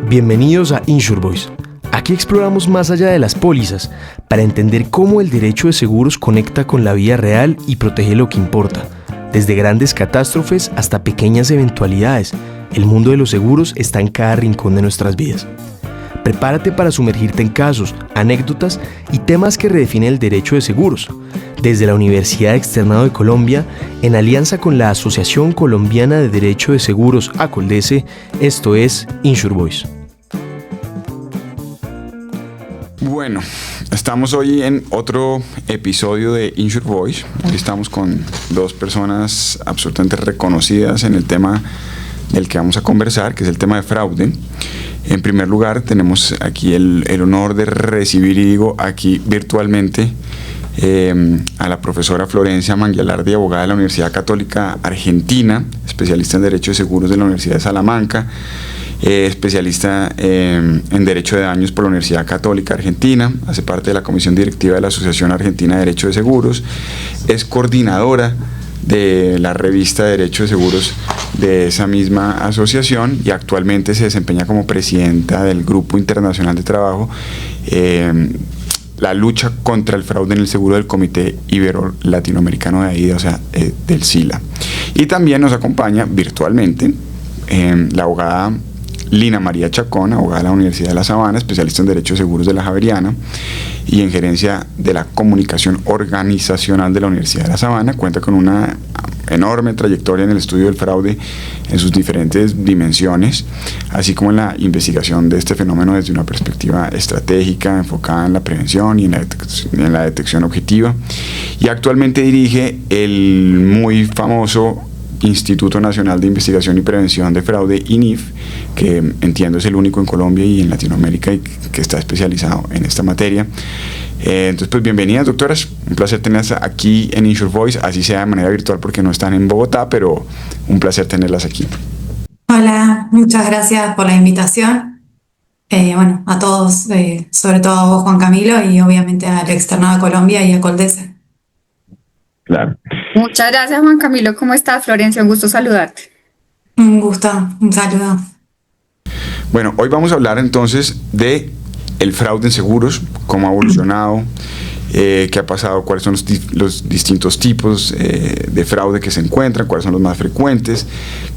Bienvenidos a Insure Voice. Aquí exploramos más allá de las pólizas para entender cómo el derecho de seguros conecta con la vida real y protege lo que importa. Desde grandes catástrofes hasta pequeñas eventualidades, el mundo de los seguros está en cada rincón de nuestras vidas. Prepárate para sumergirte en casos, anécdotas y temas que redefinen el derecho de seguros. Desde la Universidad Externado de Colombia, en alianza con la Asociación Colombiana de Derecho de Seguros, ACOLDESE, esto es Insure Voice. Bueno, estamos hoy en otro episodio de Insure Voice. Hoy estamos con dos personas absolutamente reconocidas en el tema del que vamos a conversar, que es el tema de fraude. En primer lugar, tenemos aquí el honor de recibir, y digo aquí virtualmente, a la profesora Florencia Mangialardi, abogada de la Universidad Católica Argentina, especialista en Derecho de Seguros de la Universidad de Salamanca, especialista en Derecho de Daños por la Universidad Católica Argentina, hace parte de la Comisión Directiva de la Asociación Argentina de Derecho de Seguros, es coordinadora de la revista de Derecho de Seguros de esa misma asociación y actualmente se desempeña como presidenta del Grupo Internacional de Trabajo, la lucha contra el fraude en el seguro del Comité Ibero-Latinoamericano de AIDA, o sea, del SILA. Y también nos acompaña virtualmente la abogada Lina María Chacón, abogada de la Universidad de La Sabana, especialista en Derecho de Seguros de la Javeriana y en gerencia de la comunicación organizacional de la Universidad de La Sabana. Cuenta con una enorme trayectoria en el estudio del fraude en sus diferentes dimensiones, así como en la investigación de este fenómeno desde una perspectiva estratégica, enfocada en la prevención y en la detección objetiva. Y actualmente dirige el muy famoso Instituto Nacional de Investigación y Prevención de Fraude, INIF, que entiendo es el único en Colombia y en Latinoamérica y que está especializado en esta materia. Entonces, pues bienvenidas, doctoras, un placer tenerlas aquí en Insure Voice, así sea de manera virtual porque no están en Bogotá, pero un placer tenerlas aquí. Hola, muchas gracias por la invitación. Bueno, a todos, sobre todo a vos, Juan Camilo, y obviamente al Externado de Colombia y a ACOLDESE. Claro. Muchas gracias, Juan Camilo. ¿Cómo estás, Florencia? Un gusto saludarte. Un gusto, un saludo. Bueno, hoy vamos a hablar entonces de el fraude en seguros, cómo ha evolucionado, qué ha pasado, cuáles son los distintos tipos de fraude que se encuentran, cuáles son los más frecuentes,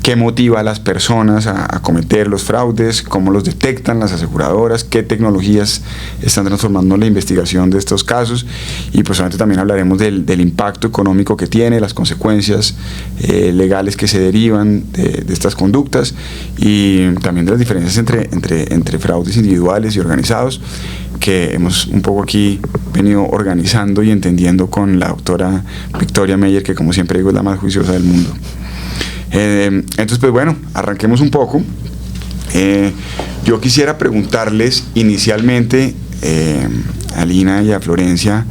qué motiva a las personas a cometer los fraudes, cómo los detectan las aseguradoras, qué tecnologías están transformando la investigación de estos casos y pues obviamente también hablaremos del impacto económico que tiene, las consecuencias legales que se derivan de estas conductas y también de las diferencias entre fraudes individuales y organizados, que hemos un poco aquí venido organizando y entendiendo con la doctora Victoria Meyer, que como siempre digo es la más juiciosa del mundo. Entonces, pues bueno, arranquemos un poco. Yo quisiera preguntarles inicialmente a Lina y a Florencia,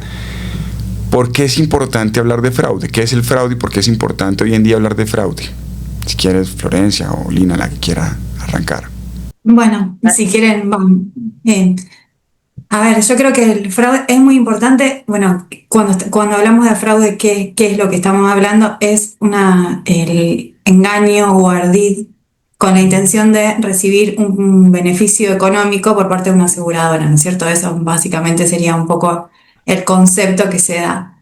¿por qué es importante hablar de fraude? ¿Qué es el fraude y por qué es importante hoy en día hablar de fraude? Si quieres, Florencia o Lina, la que quiera arrancar. Bueno, si quieren, vamos. A ver, yo creo que el fraude es muy importante. Bueno, cuando hablamos de fraude, ¿qué es lo que estamos hablando? Es el engaño o ardid con la intención de recibir un beneficio económico por parte de una aseguradora, ¿no es cierto? Eso básicamente sería un poco el concepto que se da.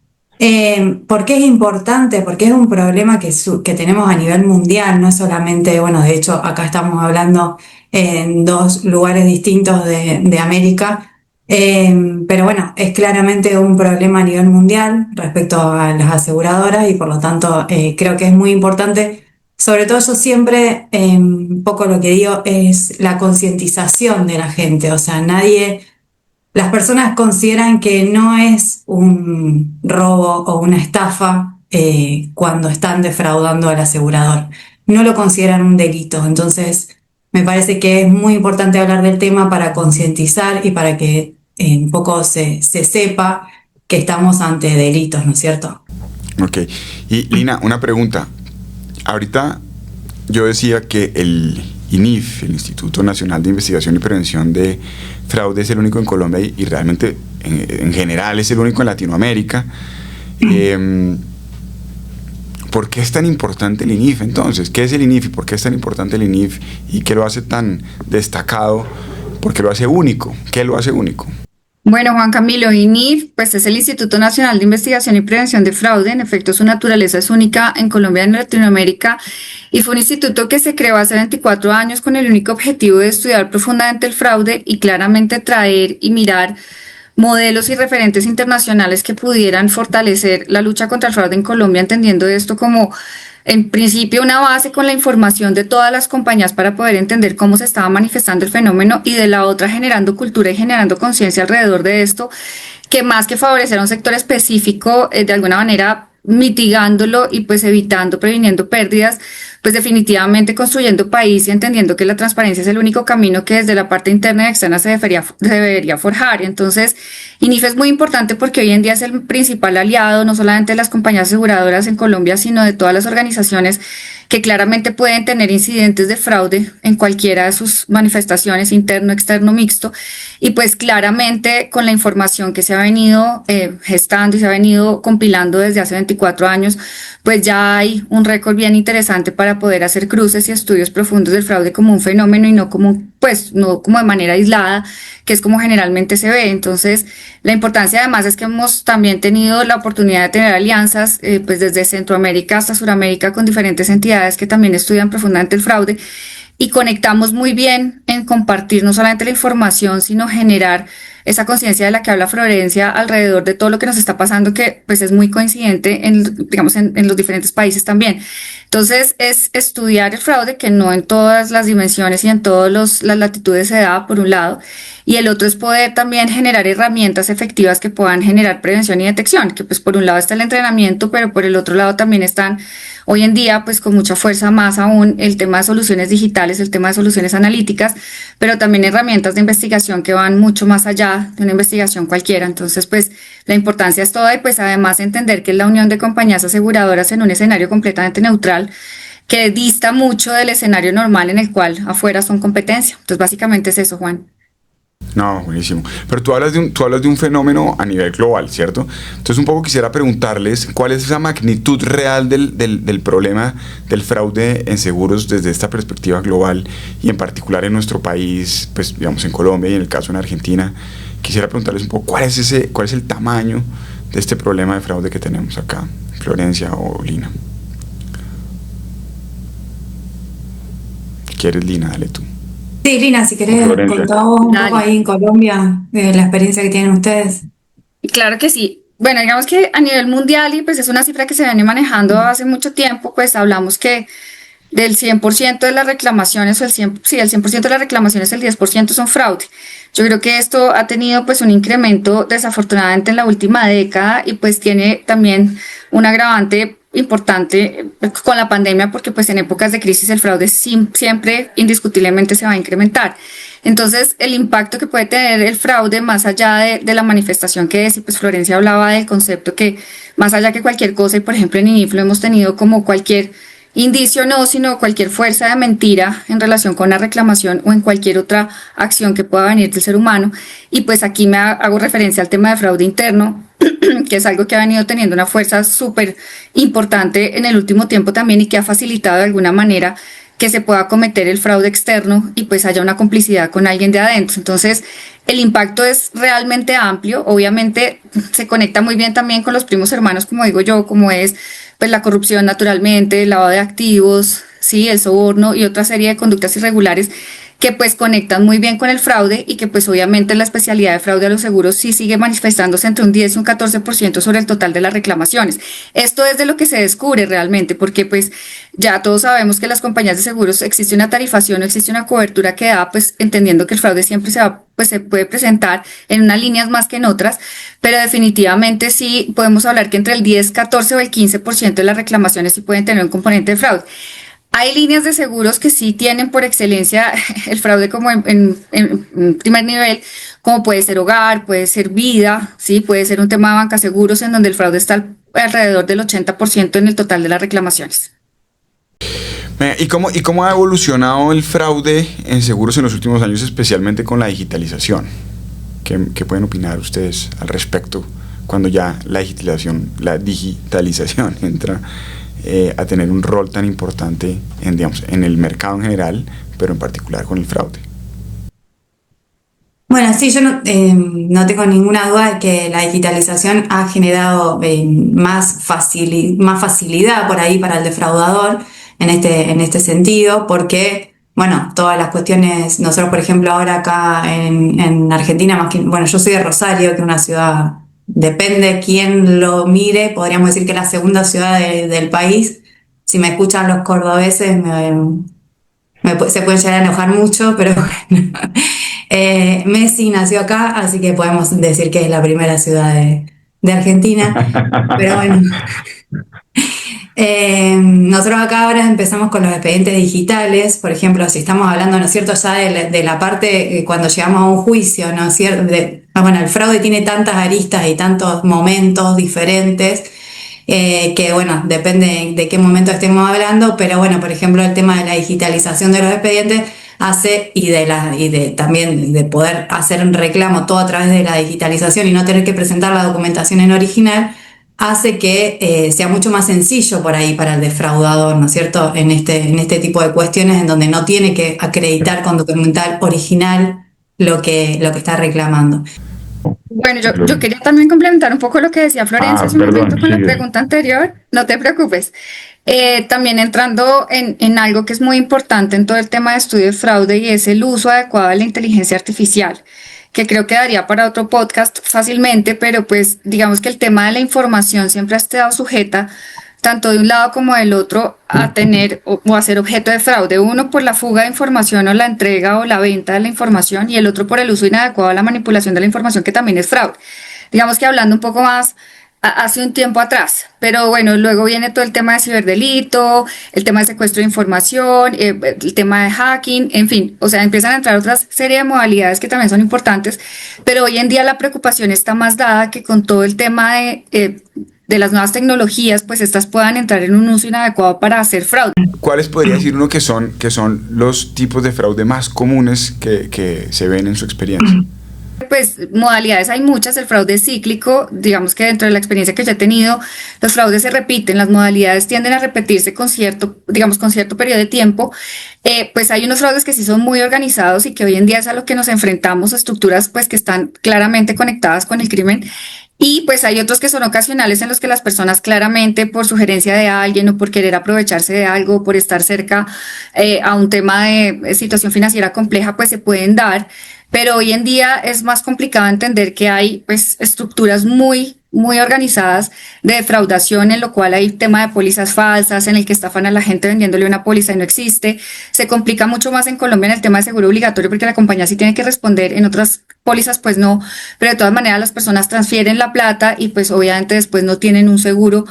¿Por qué es importante? Porque es un problema que tenemos a nivel mundial, no es solamente, bueno, de hecho acá estamos hablando en dos lugares distintos de América, pero bueno, es claramente un problema a nivel mundial respecto a las aseguradoras y por lo tanto creo que es muy importante. Sobre todo yo siempre, un poco lo que digo es la concientización de la gente, o sea, las personas consideran que no es un robo o una estafa cuando están defraudando al asegurador, no lo consideran un delito, entonces me parece que es muy importante hablar del tema para concientizar y para que un poco se sepa que estamos ante delitos, ¿no es cierto? Ok. Y Lina, una pregunta. Ahorita yo decía que el INIF, el Instituto Nacional de Investigación y Prevención de Fraude, es el único en Colombia y realmente en general es el único en Latinoamérica. ¿Por qué es tan importante el INIF entonces? ¿Qué es el INIF y por qué es tan importante el INIF? ¿Y qué lo hace tan destacado? ¿Por qué lo hace único? ¿Qué lo hace único? Bueno, Juan Camilo, INIF, pues es el Instituto Nacional de Investigación y Prevención de Fraude. En efecto, su naturaleza es única en Colombia y en Latinoamérica, y fue un instituto que se creó hace 24 años con el único objetivo de estudiar profundamente el fraude y claramente traer y mirar modelos y referentes internacionales que pudieran fortalecer la lucha contra el fraude en Colombia, entendiendo esto como, en principio, una base con la información de todas las compañías para poder entender cómo se estaba manifestando el fenómeno, y de la otra generando cultura y generando conciencia alrededor de esto, que más que favorecer a un sector específico, de alguna manera mitigándolo y pues evitando, previniendo pérdidas, pues definitivamente construyendo país y entendiendo que la transparencia es el único camino que desde la parte interna y externa se debería forjar. Entonces, INIF es muy importante porque hoy en día es el principal aliado, no solamente de las compañías aseguradoras en Colombia, sino de todas las organizaciones que claramente pueden tener incidentes de fraude en cualquiera de sus manifestaciones, interno, externo, mixto, y pues claramente con la información que se ha venido gestando y se ha venido compilando desde hace 24 años, pues ya hay un récord bien interesante para poder hacer cruces y estudios profundos del fraude como un fenómeno y no como de manera aislada, que es como generalmente se ve. Entonces, la importancia además es que hemos también tenido la oportunidad de tener alianzas, pues desde Centroamérica hasta Suramérica, con diferentes entidades que también estudian profundamente el fraude, y conectamos muy bien en compartir no solamente la información, sino generar esa conciencia de la que habla Florencia alrededor de todo lo que nos está pasando, que pues es muy coincidente en los diferentes países también. Entonces, es estudiar el fraude, que no en todas las dimensiones y en todas las latitudes se da, por un lado, y el otro es poder también generar herramientas efectivas que puedan generar prevención y detección, que pues por un lado está el entrenamiento, pero por el otro lado también están hoy en día pues con mucha fuerza más aún el tema de soluciones digitales, el tema de soluciones analíticas, pero también herramientas de investigación que van mucho más allá de una investigación cualquiera. Entonces pues la importancia es toda, y pues además entender que es la unión de compañías aseguradoras en un escenario completamente neutral, que dista mucho del escenario normal en el cual afuera son competencia. Entonces básicamente es eso, Juan. No, buenísimo. Pero tú hablas de un fenómeno a nivel global, ¿cierto? Entonces un poco quisiera preguntarles cuál es esa magnitud real del problema del fraude en seguros desde esta perspectiva global, y en particular en nuestro país, pues digamos en Colombia y en el caso en Argentina. Quisiera preguntarles un poco cuál es el tamaño de este problema de fraude que tenemos acá, Florencia o Lina. ¿Quieres, Lina? Dale tú. Sí, Lina, si querés contar un poco ahí en Colombia la experiencia que tienen ustedes. Claro que sí. Bueno, digamos que a nivel mundial, y pues es una cifra que se viene manejando hace mucho tiempo, pues hablamos que del 100% de las reclamaciones, el 100% de las reclamaciones, el 10% son fraude. Yo creo que esto ha tenido pues un incremento desafortunadamente en la última década, y pues tiene también un agravante importante con la pandemia, porque pues en épocas de crisis el fraude siempre indiscutiblemente se va a incrementar. Entonces, el impacto que puede tener el fraude más allá de la manifestación que es, y pues Florencia hablaba del concepto que más allá que cualquier cosa, y por ejemplo en INIF lo hemos tenido como cualquier indicio, no, sino cualquier fuerza de mentira en relación con la reclamación o en cualquier otra acción que pueda venir del ser humano. Y pues aquí me hago referencia al tema de fraude interno, que es algo que ha venido teniendo una fuerza súper importante en el último tiempo también, y que ha facilitado de alguna manera que se pueda cometer el fraude externo y pues haya una complicidad con alguien de adentro. Entonces, el impacto es realmente amplio. Obviamente se conecta muy bien también con los primos hermanos, como digo yo, como es pues la corrupción naturalmente, el lavado de activos, sí, el soborno y otra serie de conductas irregulares que pues conectan muy bien con el fraude, y que pues obviamente la especialidad de fraude a los seguros sí sigue manifestándose entre un 10 y un 14% sobre el total de las reclamaciones. Esto es de lo que se descubre realmente, porque pues ya todos sabemos que las compañías de seguros existe una tarifación o existe una cobertura que da, pues entendiendo que el fraude siempre se puede presentar en unas líneas más que en otras, pero definitivamente sí podemos hablar que entre el 10, 14 o el 15% de las reclamaciones sí pueden tener un componente de fraude. Hay líneas de seguros que sí tienen por excelencia el fraude como en primer nivel, como puede ser hogar, puede ser vida, sí, puede ser un tema de banca seguros, en donde el fraude está alrededor del 80% en el total de las reclamaciones. ¿Y cómo ha evolucionado el fraude en seguros en los últimos años, especialmente con la digitalización? ¿Qué pueden opinar ustedes al respecto cuando ya la digitalización entra a tener un rol tan importante en, digamos, en el mercado en general, pero en particular con el fraude? Bueno, sí, yo no tengo ninguna duda de que la digitalización ha generado más facilidad por ahí para el defraudador en este sentido, porque, bueno, todas las cuestiones, nosotros, por ejemplo, ahora acá en Argentina, bueno, yo soy de Rosario, que es una ciudad, depende quién lo mire, podríamos decir que es la segunda ciudad del país. Si me escuchan los cordobeses, se pueden llegar a enojar mucho, pero bueno. Messi nació acá, así que podemos decir que es la primera ciudad de Argentina. Pero bueno, nosotros acá ahora empezamos con los expedientes digitales. Por ejemplo, si estamos hablando, ¿no es cierto?, ya de la parte cuando llegamos a un juicio, ¿no es cierto? Bueno, el fraude tiene tantas aristas y tantos momentos diferentes. Que bueno, depende de qué momento estemos hablando, pero bueno, por ejemplo, el tema de la digitalización de los expedientes hace, también de poder hacer un reclamo todo a través de la digitalización y no tener que presentar la documentación en original, hace que sea mucho más sencillo por ahí para el defraudador, ¿no es cierto?, en este tipo de cuestiones en donde no tiene que acreditar con documental original lo que está reclamando. Bueno, yo quería también complementar un poco lo que decía Florencia hace un momento con la sigue. pregunta anterior, no te preocupes. También entrando en algo que es muy importante en todo el tema de estudio de fraude y es el uso adecuado de la inteligencia artificial, que creo que daría para otro podcast fácilmente, pero pues digamos que el tema de la información siempre ha estado sujeta tanto de un lado como del otro a tener o a ser objeto de fraude. Uno por la fuga de información o la entrega o la venta de la información y el otro por el uso inadecuado a la manipulación de la información, que también es fraude. Digamos que hablando un poco más hace un tiempo atrás, pero bueno, luego viene todo el tema de ciberdelito, el tema de secuestro de información, el tema de hacking, en fin, o sea, empiezan a entrar otras serie de modalidades que también son importantes, pero hoy en día la preocupación está más dada que con todo el tema de las nuevas tecnologías, pues estas puedan entrar en un uso inadecuado para hacer fraude. ¿Cuáles podría decir uno que son los tipos de fraude más comunes que se ven en su experiencia? Pues modalidades hay muchas, el fraude cíclico, digamos que dentro de la experiencia que yo he tenido, los fraudes se repiten, las modalidades tienden a repetirse con cierto periodo de tiempo. Pues hay unos fraudes que sí son muy organizados y que hoy en día es a lo que nos enfrentamos, estructuras pues que están claramente conectadas con el crimen. Y pues hay otros que son ocasionales en los que las personas claramente por sugerencia de alguien o por querer aprovecharse de algo, por estar cerca a un tema de situación financiera compleja, pues se pueden dar. Pero hoy en día es más complicado entender que hay pues estructuras muy organizadas de defraudación, en lo cual hay tema de pólizas falsas, en el que estafan a la gente vendiéndole una póliza y no existe. Se complica mucho más en Colombia en el tema de seguro obligatorio porque la compañía sí tiene que responder, en otras pólizas pues no, pero de todas maneras las personas transfieren la plata y pues obviamente después no tienen un seguro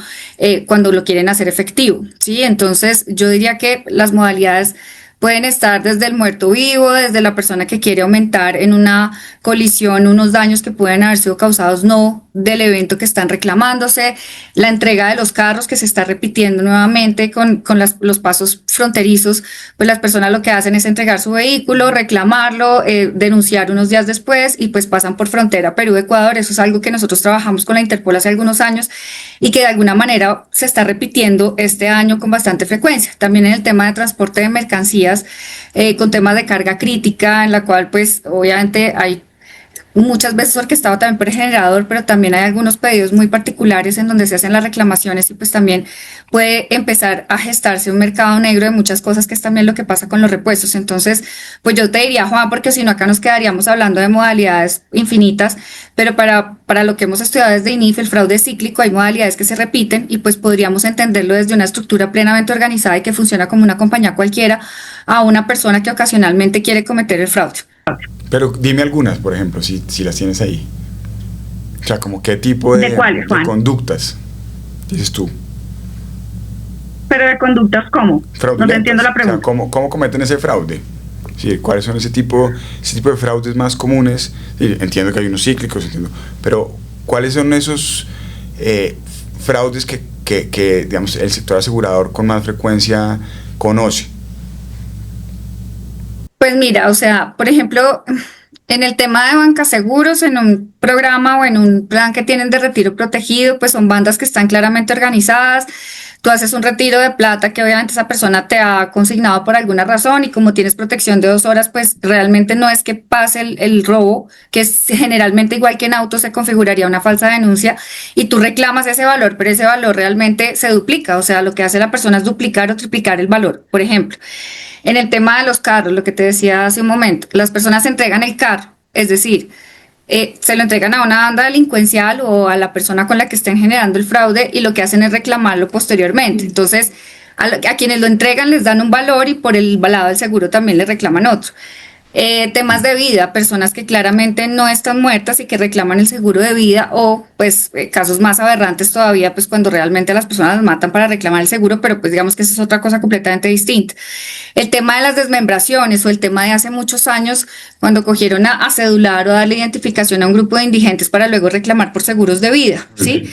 cuando lo quieren hacer efectivo, ¿sí? Entonces yo diría que las modalidades pueden estar desde el muerto vivo, desde la persona que quiere aumentar en una colisión unos daños que pueden haber sido causados no del evento que están reclamándose, la entrega de los carros que se está repitiendo nuevamente con los pasos fronterizos, pues las personas lo que hacen es entregar su vehículo, reclamarlo, denunciar unos días después y pues pasan por frontera Perú-Ecuador. Eso es algo que nosotros trabajamos con la Interpol hace algunos años y que de alguna manera se está repitiendo este año con bastante frecuencia. También en el tema de transporte de mercancías, con temas de carga crítica, en la cual pues obviamente hay muchas veces orquestado también por el generador, pero también hay algunos pedidos muy particulares en donde se hacen las reclamaciones y pues también puede empezar a gestarse un mercado negro de muchas cosas, que es también lo que pasa con los repuestos. Entonces, pues yo te diría, Juan, porque si no acá nos quedaríamos hablando de modalidades infinitas, pero para lo que hemos estudiado desde INIF, el fraude cíclico, hay modalidades que se repiten y pues podríamos entenderlo desde una estructura plenamente organizada y que funciona como una compañía cualquiera a una persona que ocasionalmente quiere cometer el fraude. Pero dime algunas, por ejemplo, si las tienes ahí. O sea, como qué tipo de conductas dices tú. ¿Pero de conductas cómo? No te entiendo la pregunta. O sea, ¿cómo cometen ese fraude? Sí, ¿cuáles son ese tipo de fraudes más comunes? Sí, entiendo que hay unos cíclicos, pero ¿cuáles son esos fraudes que digamos, el sector asegurador con más frecuencia conoce? Pues mira, o sea, por ejemplo, en el tema de bancaseguros, en un programa o en un plan que tienen de retiro protegido, pues son bandas que están claramente organizadas, tú haces un retiro de plata que obviamente esa persona te ha consignado por alguna razón y como tienes protección de 2 horas, pues realmente no es que pase el robo, que es generalmente igual que en auto se configuraría una falsa denuncia y tú reclamas ese valor, pero ese valor realmente se duplica, o sea, lo que hace la persona es duplicar o triplicar el valor. Por ejemplo, en el tema de los carros, lo que te decía hace un momento, las personas entregan el carro, es decir, se lo entregan a una banda delincuencial o a la persona con la que estén generando el fraude y lo que hacen es reclamarlo posteriormente. Entonces, a quienes lo entregan les dan un valor y por el lado del seguro también les reclaman otro. Temas de vida, personas que claramente no están muertas y que reclaman el seguro de vida o pues casos más aberrantes todavía pues cuando realmente las personas las matan para reclamar el seguro, pero pues digamos que eso es otra cosa completamente distinta. El tema de las desmembraciones o el tema de hace muchos años cuando cogieron a cedular o darle identificación a un grupo de indigentes para luego reclamar por seguros de vida, ¿sí?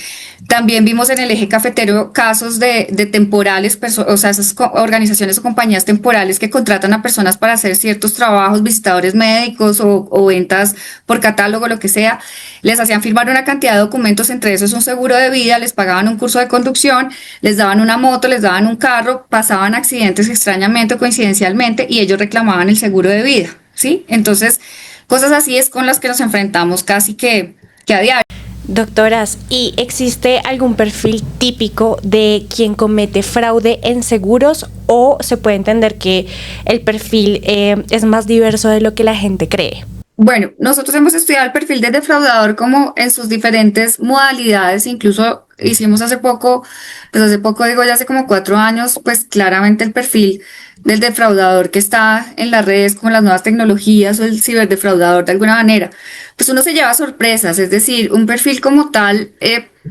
También vimos en el eje cafetero casos de temporales, o sea, esas organizaciones o compañías temporales que contratan a personas para hacer ciertos trabajos, visitadores médicos o ventas por catálogo, lo que sea, les hacían firmar una cantidad de documentos, entre esos un seguro de vida, les pagaban un curso de conducción, les daban una moto, les daban un carro, pasaban accidentes extrañamente o coincidencialmente y ellos reclamaban el seguro de vida, ¿sí? Entonces, cosas así es con las que nos enfrentamos casi que a diario. Doctoras, ¿y existe algún perfil típico de quien comete fraude en seguros o se puede entender que el perfil es más diverso de lo que la gente cree? Bueno, nosotros hemos estudiado el perfil del defraudador como en sus diferentes modalidades, incluso hicimos hace poco digo ya hace como 4 años, pues claramente el perfil del defraudador que está en las redes con las nuevas tecnologías o el ciberdefraudador de alguna manera, pues uno se lleva sorpresas, es decir, un perfil como tal,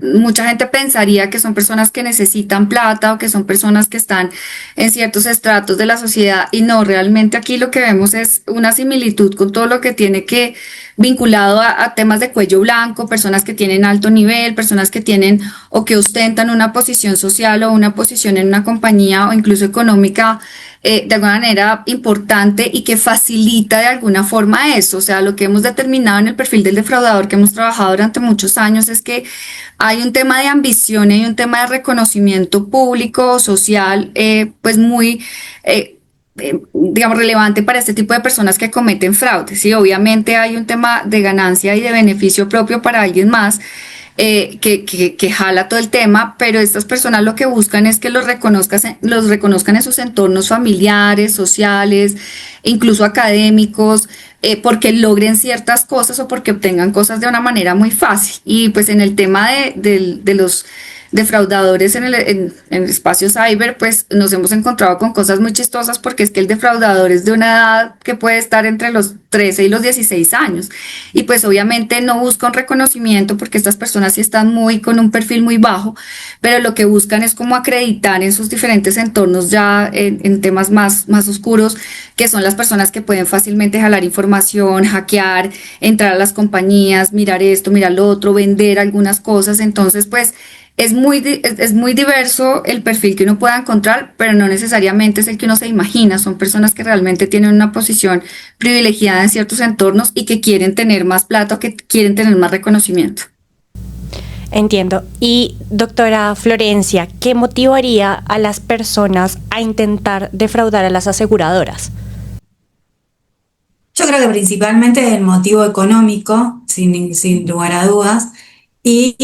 mucha gente pensaría que son personas que necesitan plata o que son personas que están en ciertos estratos de la sociedad y no, realmente aquí lo que vemos es una similitud con todo lo que tiene que vinculado a temas de cuello blanco, personas que tienen alto nivel, personas que tienen o que ostentan una posición social o una posición en una compañía o incluso económica de alguna manera importante y que facilita de alguna forma eso. O sea, lo que hemos determinado en el perfil del defraudador que hemos trabajado durante muchos años es que hay un tema de ambición y un tema de reconocimiento público, social, pues muy digamos, relevante para este tipo de personas que cometen fraude. Sí, obviamente hay un tema de ganancia y de beneficio propio para alguien más que jala todo el tema, pero estas personas lo que buscan es que los reconozcan en sus entornos familiares, sociales, incluso académicos, porque logren ciertas cosas o porque obtengan cosas de una manera muy fácil. Y pues en el tema de los defraudadores en el espacio cyber, pues nos hemos encontrado con cosas muy chistosas porque es que el defraudador es de una edad que puede estar entre los 13 y los 16 años y pues obviamente no busca un reconocimiento porque estas personas sí están con un perfil muy bajo, pero lo que buscan es como acreditar en sus diferentes entornos ya en temas más oscuros, que son las personas que pueden fácilmente jalar información, hackear, entrar a las compañías, mirar esto, mirar lo otro, vender algunas cosas. Entonces pues es muy diverso el perfil que uno pueda encontrar, pero no necesariamente es el que uno se imagina. Son personas que realmente tienen una posición privilegiada en ciertos entornos y que quieren tener más plata o que quieren tener más reconocimiento. Entiendo. Y doctora Florencia, ¿qué motivaría a las personas a intentar defraudar a las aseguradoras? Yo creo que principalmente el motivo económico, sin lugar a dudas. Y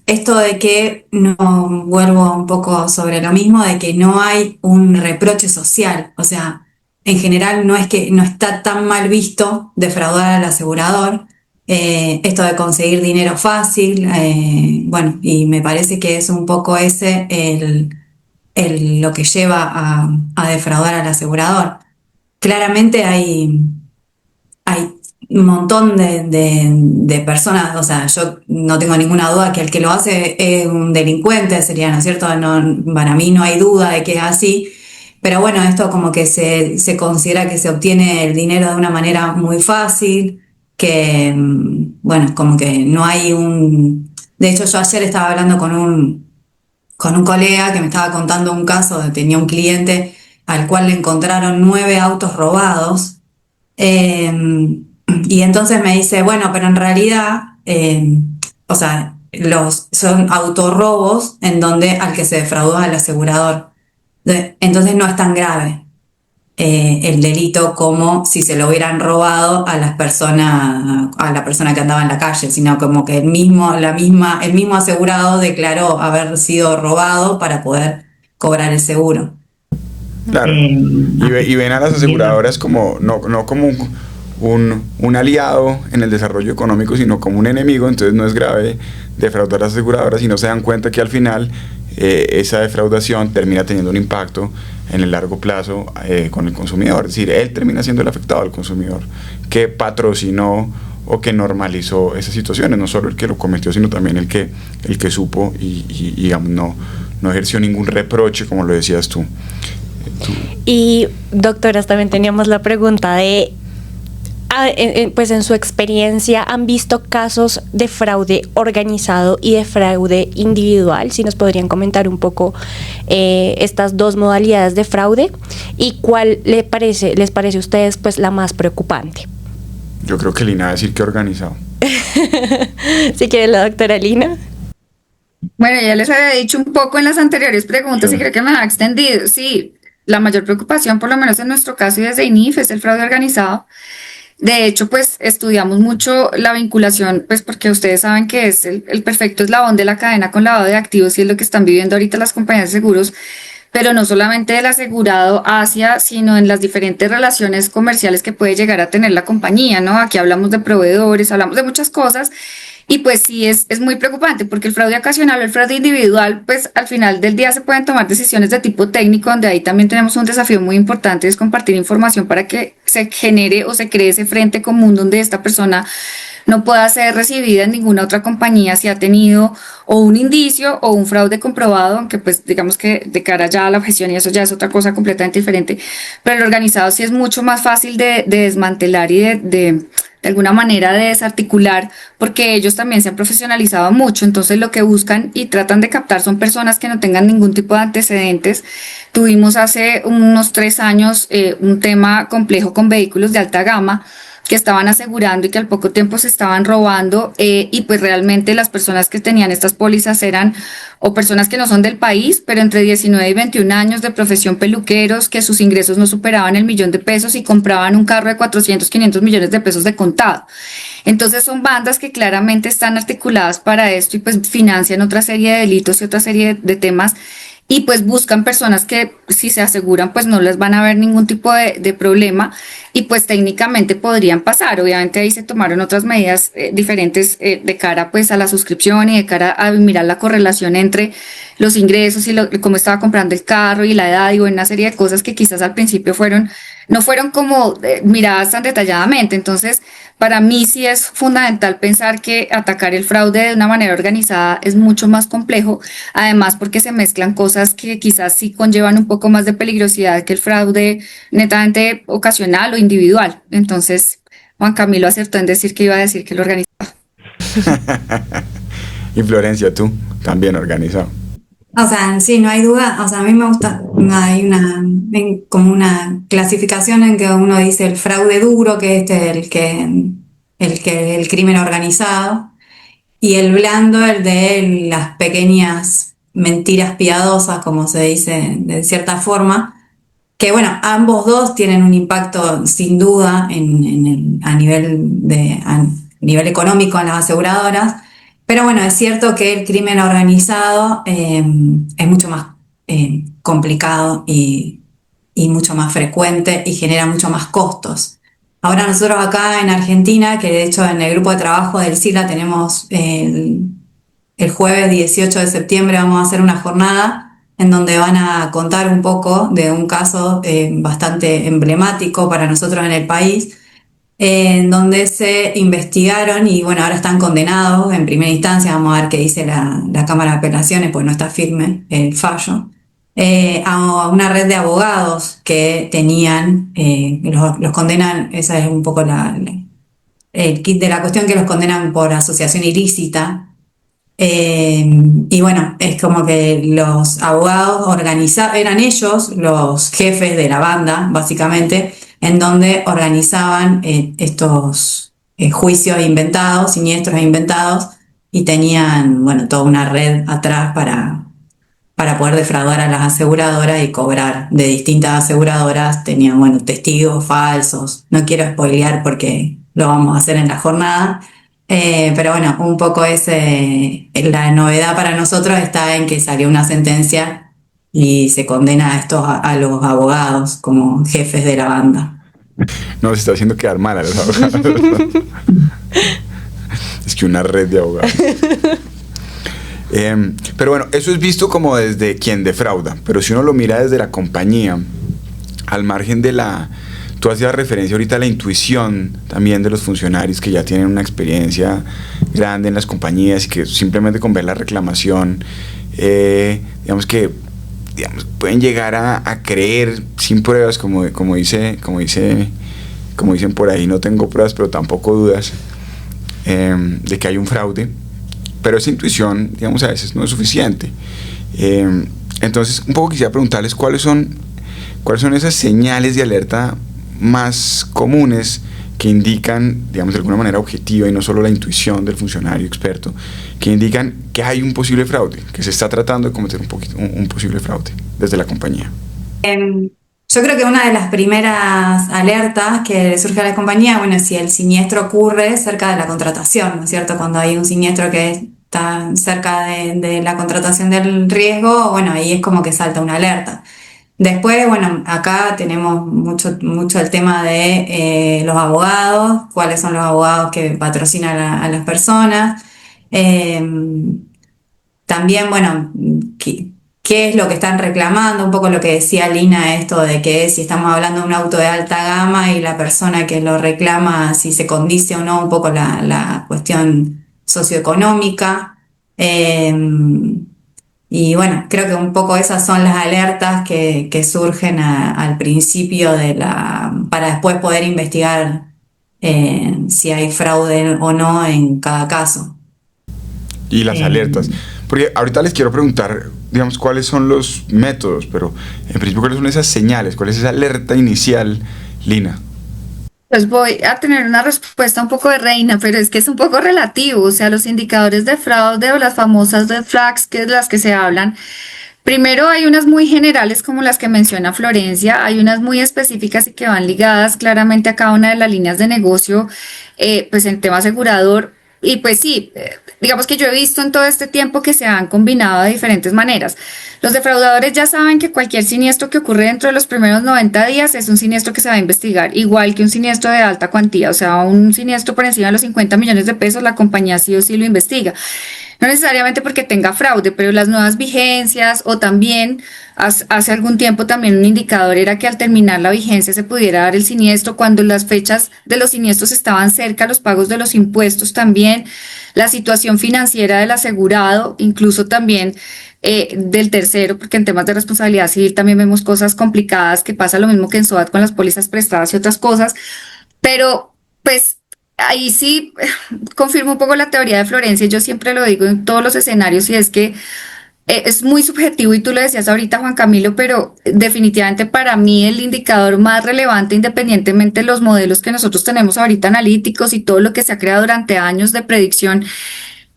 esto de que no, vuelvo un poco sobre lo mismo, de que no hay un reproche social, o sea, en general no es que no está tan mal visto defraudar al asegurador, esto de conseguir dinero fácil, bueno, y me parece que es un poco ese lo que lleva a defraudar al asegurador. Claramente hay un montón de personas, o sea, yo no tengo ninguna duda que el que lo hace es un delincuente, sería, ¿no es cierto? No, para mí no hay duda de que es así, pero bueno, esto como que se considera que se obtiene el dinero de una manera muy fácil, que, bueno, como que no hay De hecho, yo ayer estaba hablando con un colega que me estaba contando un caso de tenía un cliente al cual le encontraron 9 autos robados, y entonces me dice, bueno, pero en realidad, o sea, son autorrobos en donde al que se defraudó al asegurador. Entonces no es tan grave el delito como si se lo hubieran robado a la persona que andaba en la calle, sino como que el mismo asegurado declaró haber sido robado para poder cobrar el seguro. Claro. Y ven a las aseguradoras como no como un aliado en el desarrollo económico, sino como un enemigo. Entonces no es grave defraudar a las aseguradoras y no se dan cuenta que al final esa defraudación termina teniendo un impacto en el largo plazo con el consumidor. Es decir, él termina siendo el afectado, al consumidor que patrocinó o que normalizó esas situaciones, no solo el que lo cometió, sino también el que supo y digamos, no ejerció ningún reproche, como lo decías tú. Y doctoras, también teníamos la pregunta de, pues en su experiencia, ¿han visto casos de fraude organizado y de fraude individual? Si nos podrían comentar un poco estas dos modalidades de fraude y cuál les parece a ustedes pues la más preocupante. Yo creo que Lina va a decir que organizado. Si quiere la doctora Lina. Bueno, ya les había dicho un poco en las anteriores preguntas, sí, y creo que me ha extendido. Sí, la mayor preocupación, por lo menos en nuestro caso y desde INIF, es el fraude organizado. De hecho, pues estudiamos mucho la vinculación, pues porque ustedes saben que es el perfecto eslabón de la cadena con lavado de activos y es lo que están viviendo ahorita las compañías de seguros, pero no solamente del asegurado hacia, sino en las diferentes relaciones comerciales que puede llegar a tener la compañía, ¿no? Aquí hablamos de proveedores, hablamos de muchas cosas. Y pues sí, es muy preocupante porque el fraude ocasional o el fraude individual, pues al final del día se pueden tomar decisiones de tipo técnico, donde ahí también tenemos un desafío muy importante, es compartir información para que se genere o se cree ese frente común donde esta persona no pueda ser recibida en ninguna otra compañía si ha tenido o un indicio o un fraude comprobado, aunque pues digamos que de cara ya a la objeción y eso ya es otra cosa completamente diferente, pero el organizado sí es mucho más fácil de desmantelar y de alguna manera de desarticular, porque ellos también se han profesionalizado mucho, entonces lo que buscan y tratan de captar son personas que no tengan ningún tipo de antecedentes. Tuvimos hace unos 3 años un tema complejo con vehículos de alta gama que estaban asegurando y que al poco tiempo se estaban robando y pues realmente las personas que tenían estas pólizas eran o personas que no son del país, pero entre 19 y 21 años de profesión peluqueros, que sus ingresos no superaban el $1.000.000 y compraban un carro de 400, 500 millones de pesos de contado. Entonces son bandas que claramente están articuladas para esto y pues financian otra serie de delitos y otra serie de temas. Y pues buscan personas que si se aseguran pues no les van a haber ningún tipo de problema y pues técnicamente podrían pasar. Obviamente ahí se tomaron otras medidas diferentes de cara pues a la suscripción y de cara a mirar la correlación entre los ingresos y cómo estaba comprando el carro y la edad y una serie de cosas que quizás al principio no fueron como miradas tan detalladamente. Entonces, para mí sí es fundamental pensar que atacar el fraude de una manera organizada es mucho más complejo, además porque se mezclan cosas que quizás sí conllevan un poco más de peligrosidad que el fraude netamente ocasional o individual. Entonces, Juan Camilo acertó en decir que iba a decir que lo organizaba. Y Florencia, tú también organizado. O sea, sí, no hay duda. O sea, a mí me gusta, hay como una clasificación en que uno dice el fraude duro, que es el crimen organizado, y el blando, el de las pequeñas mentiras piadosas, como se dice de cierta forma, que bueno, ambos dos tienen un impacto sin duda a nivel económico en las aseguradoras. Pero bueno, es cierto que el crimen organizado es mucho más complicado y mucho más frecuente y genera mucho más costos. Ahora nosotros acá en Argentina, que de hecho en el grupo de trabajo del SILA tenemos el jueves 18 de septiembre vamos a hacer una jornada en donde van a contar un poco de un caso bastante emblemático para nosotros en el país, en donde se investigaron y bueno, ahora están condenados en primera instancia, vamos a ver qué dice la Cámara de Apelaciones, pues no está firme el fallo, a una red de abogados que tenían, los condenan, esa es un poco el kit de la cuestión, que los condenan por asociación ilícita. Y bueno, es como que los abogados eran ellos los jefes de la banda, básicamente, en donde organizaban estos juicios inventados, siniestros e inventados, y tenían, bueno, toda una red atrás para poder defraudar a las aseguradoras y cobrar de distintas aseguradoras. Tenían, bueno, testigos falsos. No quiero spoilear porque lo vamos a hacer en la jornada. Pero bueno, un poco la novedad para nosotros está en que salió una sentencia y se condena a los abogados como jefes de la banda. No, se está haciendo quedar mal a los abogados. Es que una red de abogados. Pero bueno, eso es visto como desde quien defrauda, pero si uno lo mira desde la compañía, al margen de tú hacías referencia ahorita a la intuición también de los funcionarios que ya tienen una experiencia grande en las compañías y que simplemente con ver la reclamación, digamos, pueden llegar a creer sin pruebas, como dicen por ahí, no tengo pruebas, pero tampoco dudas de que hay un fraude. Pero esa intuición, digamos, a veces no es suficiente. Entonces, un poco quisiera preguntarles cuáles son esas señales de alerta más comunes que indican, digamos, de alguna manera objetiva y no solo la intuición del funcionario experto, que indican que hay un posible fraude, que se está tratando de cometer un posible fraude desde la compañía. Yo creo que una de las primeras alertas que le surge a la compañía, bueno, es si el siniestro ocurre cerca de la contratación, ¿no es cierto? Cuando hay un siniestro que está cerca de la contratación del riesgo, bueno, ahí es como que salta una alerta. Después, bueno, acá tenemos mucho el tema de los abogados, cuáles son los abogados que patrocinan a las personas. También, bueno, ¿qué es lo que están reclamando? Un poco lo que decía Lina, esto de que si estamos hablando de un auto de alta gama y la persona que lo reclama, si se condice o no un poco la cuestión socioeconómica. Y bueno, creo que un poco esas son las alertas que surgen al principio para después poder investigar si hay fraude o no en cada caso. Y las alertas. Porque ahorita les quiero preguntar, digamos, cuáles son los métodos, pero en principio, ¿cuáles son esas señales? ¿Cuál es esa alerta inicial, Lina? Pues voy a tener una respuesta un poco de reina, pero es que es un poco relativo. O sea, los indicadores de fraude o las famosas red flags, que es las que se hablan. Primero hay unas muy generales como las que menciona Florencia, hay unas muy específicas y que van ligadas claramente a cada una de las líneas de negocio, pues en tema asegurador. Y pues sí, digamos que yo he visto en todo este tiempo que se han combinado de diferentes maneras. Los defraudadores ya saben que cualquier siniestro que ocurre dentro de los primeros 90 días es un siniestro que se va a investigar, igual que un siniestro de alta cuantía, o sea, un siniestro por encima de los 50 millones de pesos, la compañía sí o sí lo investiga. No necesariamente porque tenga fraude, pero las nuevas vigencias o también hace algún tiempo también un indicador era que al terminar la vigencia se pudiera dar el siniestro cuando las fechas de los siniestros estaban cerca, los pagos de los impuestos también, la situación financiera del asegurado, incluso también del tercero, porque en temas de responsabilidad civil también vemos cosas complicadas que pasa lo mismo que en SOAT con las pólizas prestadas y otras cosas, pero pues ahí sí confirmo un poco la teoría de Florencia. Yo siempre lo digo en todos los escenarios y es que es muy subjetivo y tú lo decías ahorita, Juan Camilo, pero definitivamente para mí el indicador más relevante, independientemente de los modelos que nosotros tenemos ahorita analíticos y todo lo que se ha creado durante años de predicción,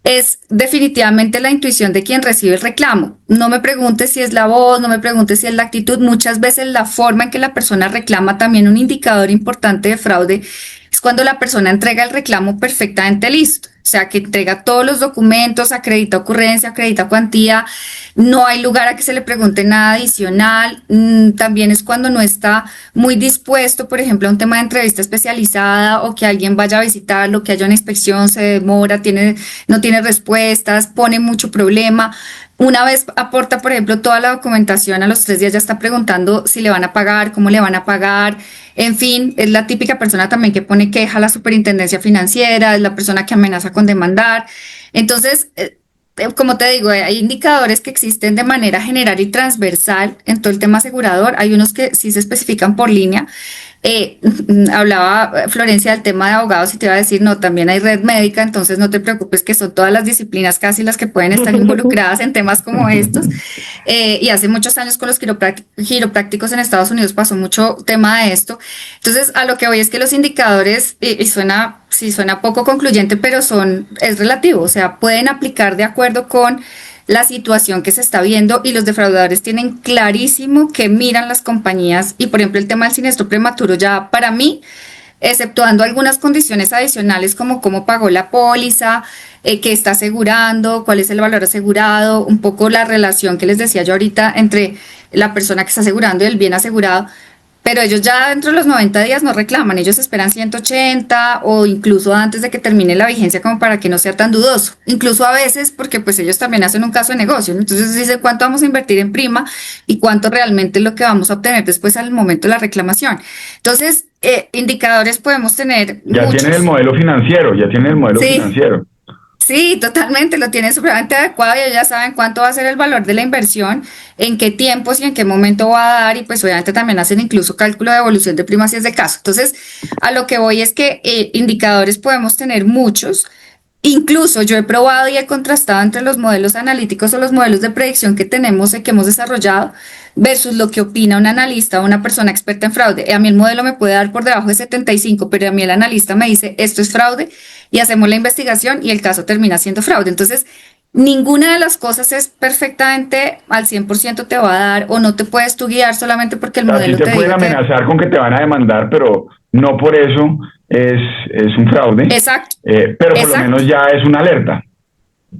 es definitivamente la intuición de quien recibe el reclamo. No me preguntes si es la voz, no me preguntes si es la actitud, muchas veces la forma en que la persona reclama. También un indicador importante de fraude es cuando la persona entrega el reclamo perfectamente listo, o sea, que entrega todos los documentos, acredita ocurrencia, acredita cuantía, no hay lugar a que se le pregunte nada adicional. También es cuando no está muy dispuesto, por ejemplo, a un tema de entrevista especializada o que alguien vaya a visitarlo, que haya una inspección, se demora, no tiene respuestas, pone mucho problema. Una vez aporta, por ejemplo, toda la documentación, a los 3 días ya está preguntando si le van a pagar, cómo le van a pagar. En fin, es la típica persona también que pone queja a la superintendencia financiera, es la persona que amenaza con demandar. Entonces, como te digo, hay indicadores que existen de manera general y transversal en todo el tema asegurador. Hay unos que sí se especifican por línea. Hablaba Florencia del tema de abogados y te iba a decir, no, también hay red médica, entonces no te preocupes que son todas las disciplinas casi las que pueden estar involucradas en temas como estos. Y hace muchos años con los quiroprácticos en Estados Unidos pasó mucho tema de esto. Entonces, a lo que voy es que los indicadores, y suena poco concluyente, pero es relativo, o sea, pueden aplicar de acuerdo con la situación que se está viendo, y los defraudadores tienen clarísimo que miran las compañías. Y por ejemplo el tema del siniestro prematuro, ya para mí, exceptuando algunas condiciones adicionales como cómo pagó la póliza, qué está asegurando, cuál es el valor asegurado, un poco la relación que les decía yo ahorita entre la persona que está asegurando y el bien asegurado. Pero ellos ya dentro de los 90 días no reclaman, ellos esperan 180 o incluso antes de que termine la vigencia, como para que no sea tan dudoso. Incluso a veces porque pues ellos también hacen un caso de negocio, ¿no? Entonces dicen cuánto vamos a invertir en prima y cuánto realmente es lo que vamos a obtener después al momento de la reclamación. Entonces, indicadores podemos tener ya muchos. Tienen el modelo financiero, financiero. Sí, totalmente, lo tienen supremamente adecuado y ellos ya saben cuánto va a ser el valor de la inversión, en qué tiempos y en qué momento va a dar, y pues obviamente también hacen incluso cálculo de evolución de prima si es de caso. Entonces, a lo que voy es que indicadores podemos tener muchos. Incluso yo he probado y he contrastado entre los modelos analíticos o los modelos de predicción que tenemos y que hemos desarrollado versus lo que opina un analista o una persona experta en fraude. A mí el modelo me puede dar por debajo de 75, pero a mí el analista me dice esto es fraude y hacemos la investigación y el caso termina siendo fraude. Entonces, ninguna de las cosas es perfectamente al 100% te va a dar, o no te puedes tú guiar solamente porque el modelo te pueden amenazar con que te van a demandar, pero no por eso es un fraude. Exacto. Pero por lo menos ya es una alerta.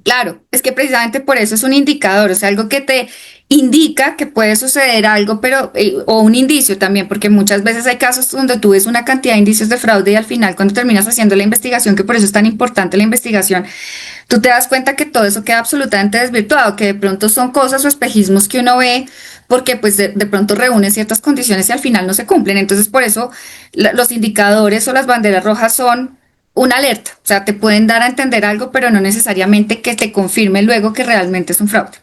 Claro, es que precisamente por eso es un indicador, o sea, algo que te indica que puede suceder algo, pero o un indicio también, porque muchas veces hay casos donde tú ves una cantidad de indicios de fraude y al final cuando terminas haciendo la investigación, que por eso es tan importante la investigación, tú te das cuenta que todo eso queda absolutamente desvirtuado, que de pronto son cosas o espejismos que uno ve porque pues de pronto reúnen ciertas condiciones y al final no se cumplen. Entonces por eso los indicadores o las banderas rojas son una alerta, o sea, te pueden dar a entender algo, pero no necesariamente que te confirme luego que realmente es un fraude.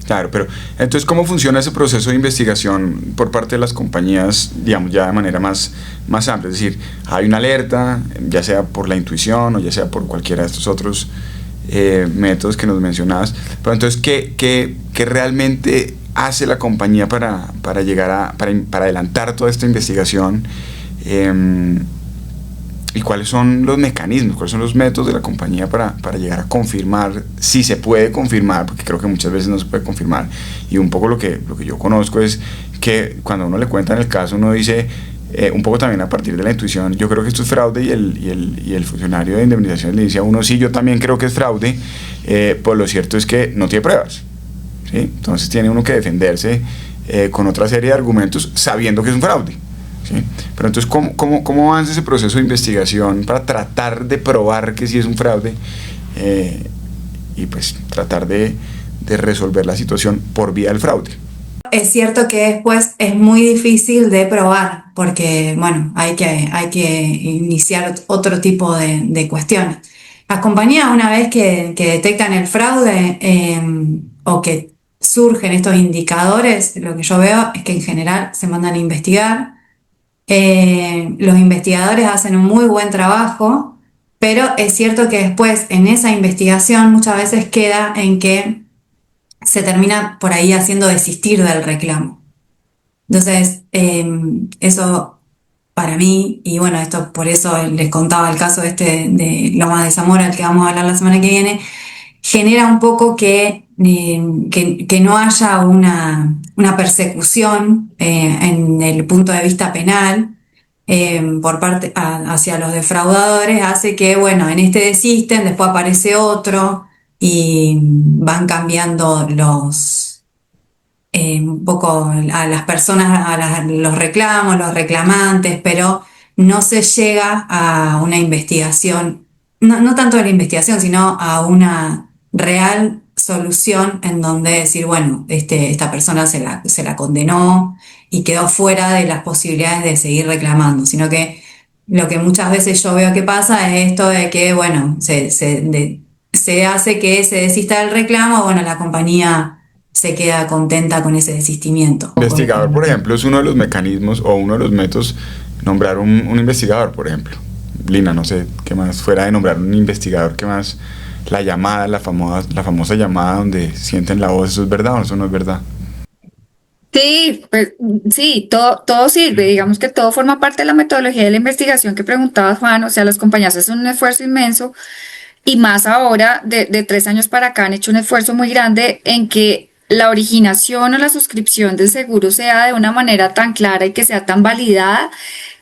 Claro, pero entonces, ¿cómo funciona ese proceso de investigación por parte de las compañías, digamos, ya de manera más amplia? Es decir, hay una alerta, ya sea por la intuición o ya sea por cualquiera de estos otros métodos que nos mencionabas, pero entonces, ¿qué realmente hace la compañía para llegar para adelantar toda esta investigación? ¿Y cuáles son los mecanismos, cuáles son los métodos de la compañía para llegar a confirmar, si se puede confirmar, porque creo que muchas veces no se puede confirmar? Y un poco lo que yo conozco es que cuando uno le cuenta en el caso, uno dice, un poco también a partir de la intuición, yo creo que esto es fraude, y el funcionario de indemnización le dice a uno, sí, yo también creo que es fraude, pues lo cierto es que no tiene pruebas, ¿sí? Entonces tiene uno que defenderse con otra serie de argumentos sabiendo que es un fraude. ¿Sí? Pero entonces, ¿cómo avanza ese proceso de investigación para tratar de probar que sí es un fraude y pues tratar de resolver la situación por vía del fraude? Es cierto que después es muy difícil de probar porque, bueno, hay que iniciar otro tipo de cuestiones. Las compañías, una vez que detectan el fraude o que surgen estos indicadores, lo que yo veo es que en general se mandan a investigar. Los investigadores hacen un muy buen trabajo, pero es cierto que después en esa investigación muchas veces queda en que se termina por ahí haciendo desistir del reclamo. Entonces, eso para mí, y bueno, esto por eso les contaba el caso de Lomas de Zamora, al que vamos a hablar la semana que viene, genera un poco que no haya una persecución en el punto de vista penal por parte hacia los defraudadores, hace que, bueno, en este desisten, después aparece otro y van cambiando un poco a las personas, los reclamos, los reclamantes, pero no se llega a una investigación, no tanto a la investigación, sino a una real solución en donde decir, bueno, esta persona se la condenó y quedó fuera de las posibilidades de seguir reclamando, sino que lo que muchas veces yo veo que pasa es esto de que, bueno, se hace que se desista del reclamo, bueno, la compañía se queda contenta con ese desistimiento. Investigador, por ejemplo, es uno de los mecanismos o uno de los métodos nombrar un investigador, por ejemplo. Lina, no sé, ¿qué más? Fuera de nombrar un investigador, ¿qué más? La llamada, la famosa llamada donde sienten la voz, ¿eso es verdad o eso no es verdad? Sí, pues sí, todo sirve, digamos que todo forma parte de la metodología de la investigación que preguntaba Juan, o sea, las compañías hacen un esfuerzo inmenso y más ahora, de 3 años para acá, han hecho un esfuerzo muy grande en que la originación o la suscripción del seguro sea de una manera tan clara y que sea tan validada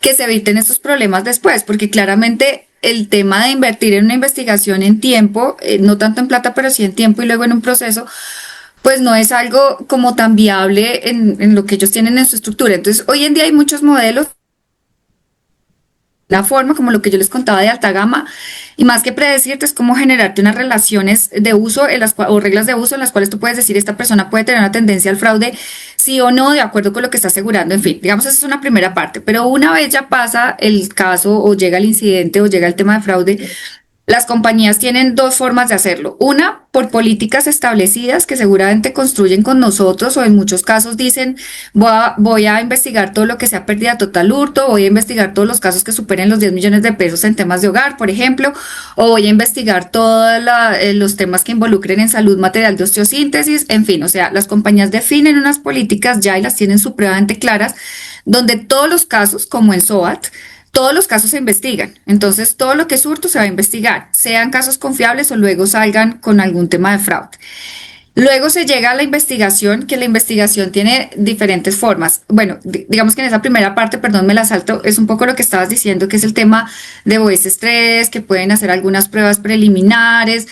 que se eviten estos problemas después, porque claramente el tema de invertir en una investigación en tiempo, no tanto en plata, pero sí en tiempo y luego en un proceso, pues no es algo como tan viable en lo que ellos tienen en su estructura. Entonces, hoy en día hay muchos modelos, una forma como lo que yo les contaba de alta gama, y más que predecirte es como generarte unas relaciones de uso o reglas de uso en las cuales tú puedes decir esta persona puede tener una tendencia al fraude, sí o no, de acuerdo con lo que está asegurando. En fin, digamos, esa es una primera parte, pero una vez ya pasa el caso o llega el incidente o llega el tema de fraude, las compañías tienen dos formas de hacerlo. Una, por políticas establecidas que seguramente construyen con nosotros o en muchos casos dicen voy a investigar todo lo que sea pérdida total hurto, voy a investigar todos los casos que superen los 10 millones de pesos en temas de hogar, por ejemplo, o voy a investigar todos los temas que involucren en salud material de osteosíntesis, en fin, o sea, las compañías definen unas políticas ya y las tienen supremamente claras, donde todos los casos, como en SOAT, todos los casos se investigan, entonces todo lo que es hurto se va a investigar, sean casos confiables o luego salgan con algún tema de fraude. Luego se llega a la investigación, que la investigación tiene diferentes formas. Bueno, digamos que en esa primera parte, perdón, me la salto, es un poco lo que estabas diciendo, que es el tema de voice stress, que pueden hacer algunas pruebas preliminares,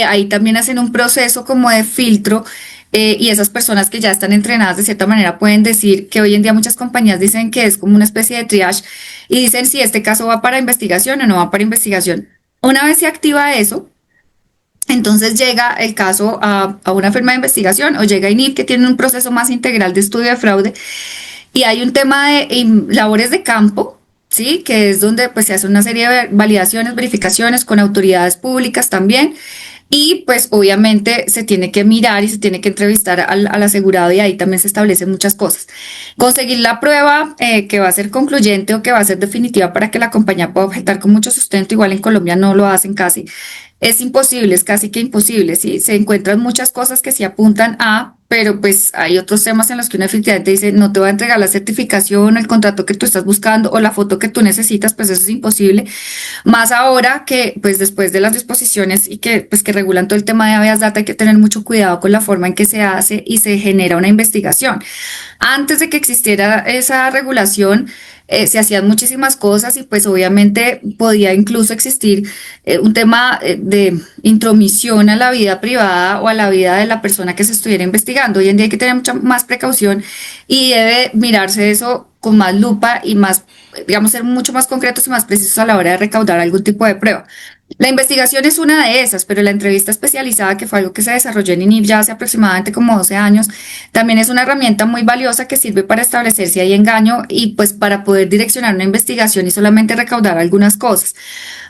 ahí también hacen un proceso como de filtro. Y esas personas que ya están entrenadas de cierta manera pueden decir que hoy en día muchas compañías dicen que es como una especie de triage y dicen si este caso va para investigación o no va para investigación. Una vez se activa eso, entonces llega el caso a una firma de investigación o llega a INIF, que tiene un proceso más integral de estudio de fraude, y hay un tema de labores de campo, ¿sí? Que es donde pues se hace una serie de validaciones, verificaciones con autoridades públicas también. Y pues obviamente se tiene que mirar y se tiene que entrevistar al asegurado y ahí también se establecen muchas cosas. Conseguir la prueba que va a ser concluyente o que va a ser definitiva para que la compañía pueda objetar con mucho sustento, igual en Colombia no lo hacen casi. Es imposible, es casi que imposible, ¿sí? Se encuentran muchas cosas que sí apuntan a, pero pues hay otros temas en los que uno efectivamente dice, no te va a entregar la certificación, el contrato que tú estás buscando o la foto que tú necesitas, pues eso es imposible. Más ahora que, pues después de las disposiciones y que, pues que regulan todo el tema de habeas data, hay que tener mucho cuidado con la forma en que se hace y se genera una investigación. Antes de que existiera esa regulación, se hacían muchísimas cosas y pues obviamente podía incluso existir un tema de intromisión a la vida privada o a la vida de la persona que se estuviera investigando. Hoy en día hay que tener mucha más precaución y debe mirarse eso con más lupa y más, digamos, ser mucho más concretos y más precisos a la hora de recaudar algún tipo de prueba. La investigación es una de esas, pero la entrevista especializada, que fue algo que se desarrolló en INIF ya hace aproximadamente como 12 años, también es una herramienta muy valiosa que sirve para establecer si hay engaño y pues para poder direccionar una investigación y solamente recaudar algunas cosas.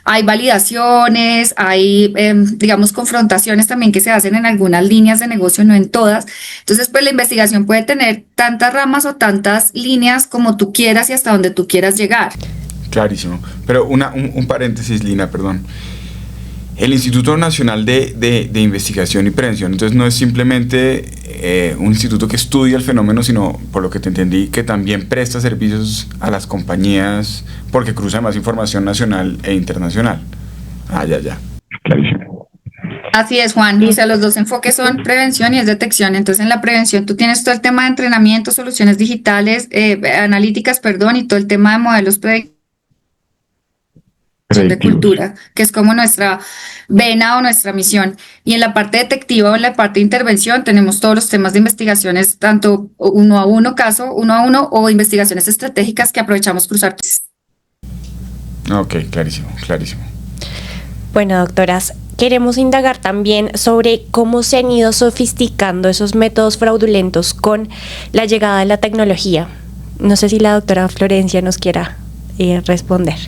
Hay validaciones, hay, digamos, confrontaciones también que se hacen en algunas líneas de negocio, no en todas. Entonces, pues la investigación puede tener tantas ramas o tantas líneas como tú quieras y hasta donde tú quieras llegar. Clarísimo. Pero un paréntesis, Lina, perdón. El Instituto Nacional de Investigación y Prevención, entonces no es simplemente un instituto que estudia el fenómeno, sino, por lo que te entendí, que también presta servicios a las compañías porque cruza más información nacional e internacional. Ya. Clarísimo. Así es, Juan. O sea, los dos enfoques son prevención y es detección. Entonces, en la prevención tú tienes todo el tema de entrenamiento, soluciones digitales, analíticas, y todo el tema de modelos predictivos de cultura, que es como nuestra vena o nuestra misión. Y en la parte detectiva o en la parte de intervención tenemos todos los temas de investigaciones, tanto uno a uno, caso uno a uno, o investigaciones estratégicas que aprovechamos cruzar. Ok, clarísimo. Bueno, doctoras, queremos indagar también sobre cómo se han ido sofisticando esos métodos fraudulentos con la llegada de la tecnología. No sé si la doctora Florencia nos quiera responder.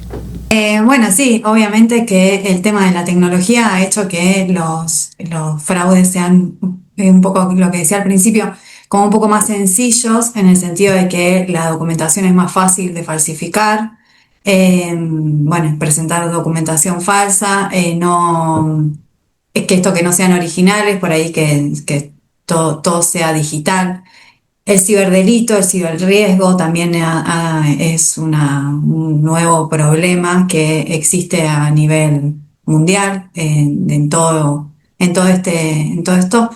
Bueno, sí, obviamente que el tema de la tecnología ha hecho que los fraudes sean un poco lo que decía al principio, como un poco más sencillos en el sentido de que la documentación es más fácil de falsificar. bueno, presentar documentación falsa, que esto que no sean originales, por ahí que todo sea digital. El ciberdelito, el ciberriesgo también es un nuevo problema que existe a nivel mundial en todo esto.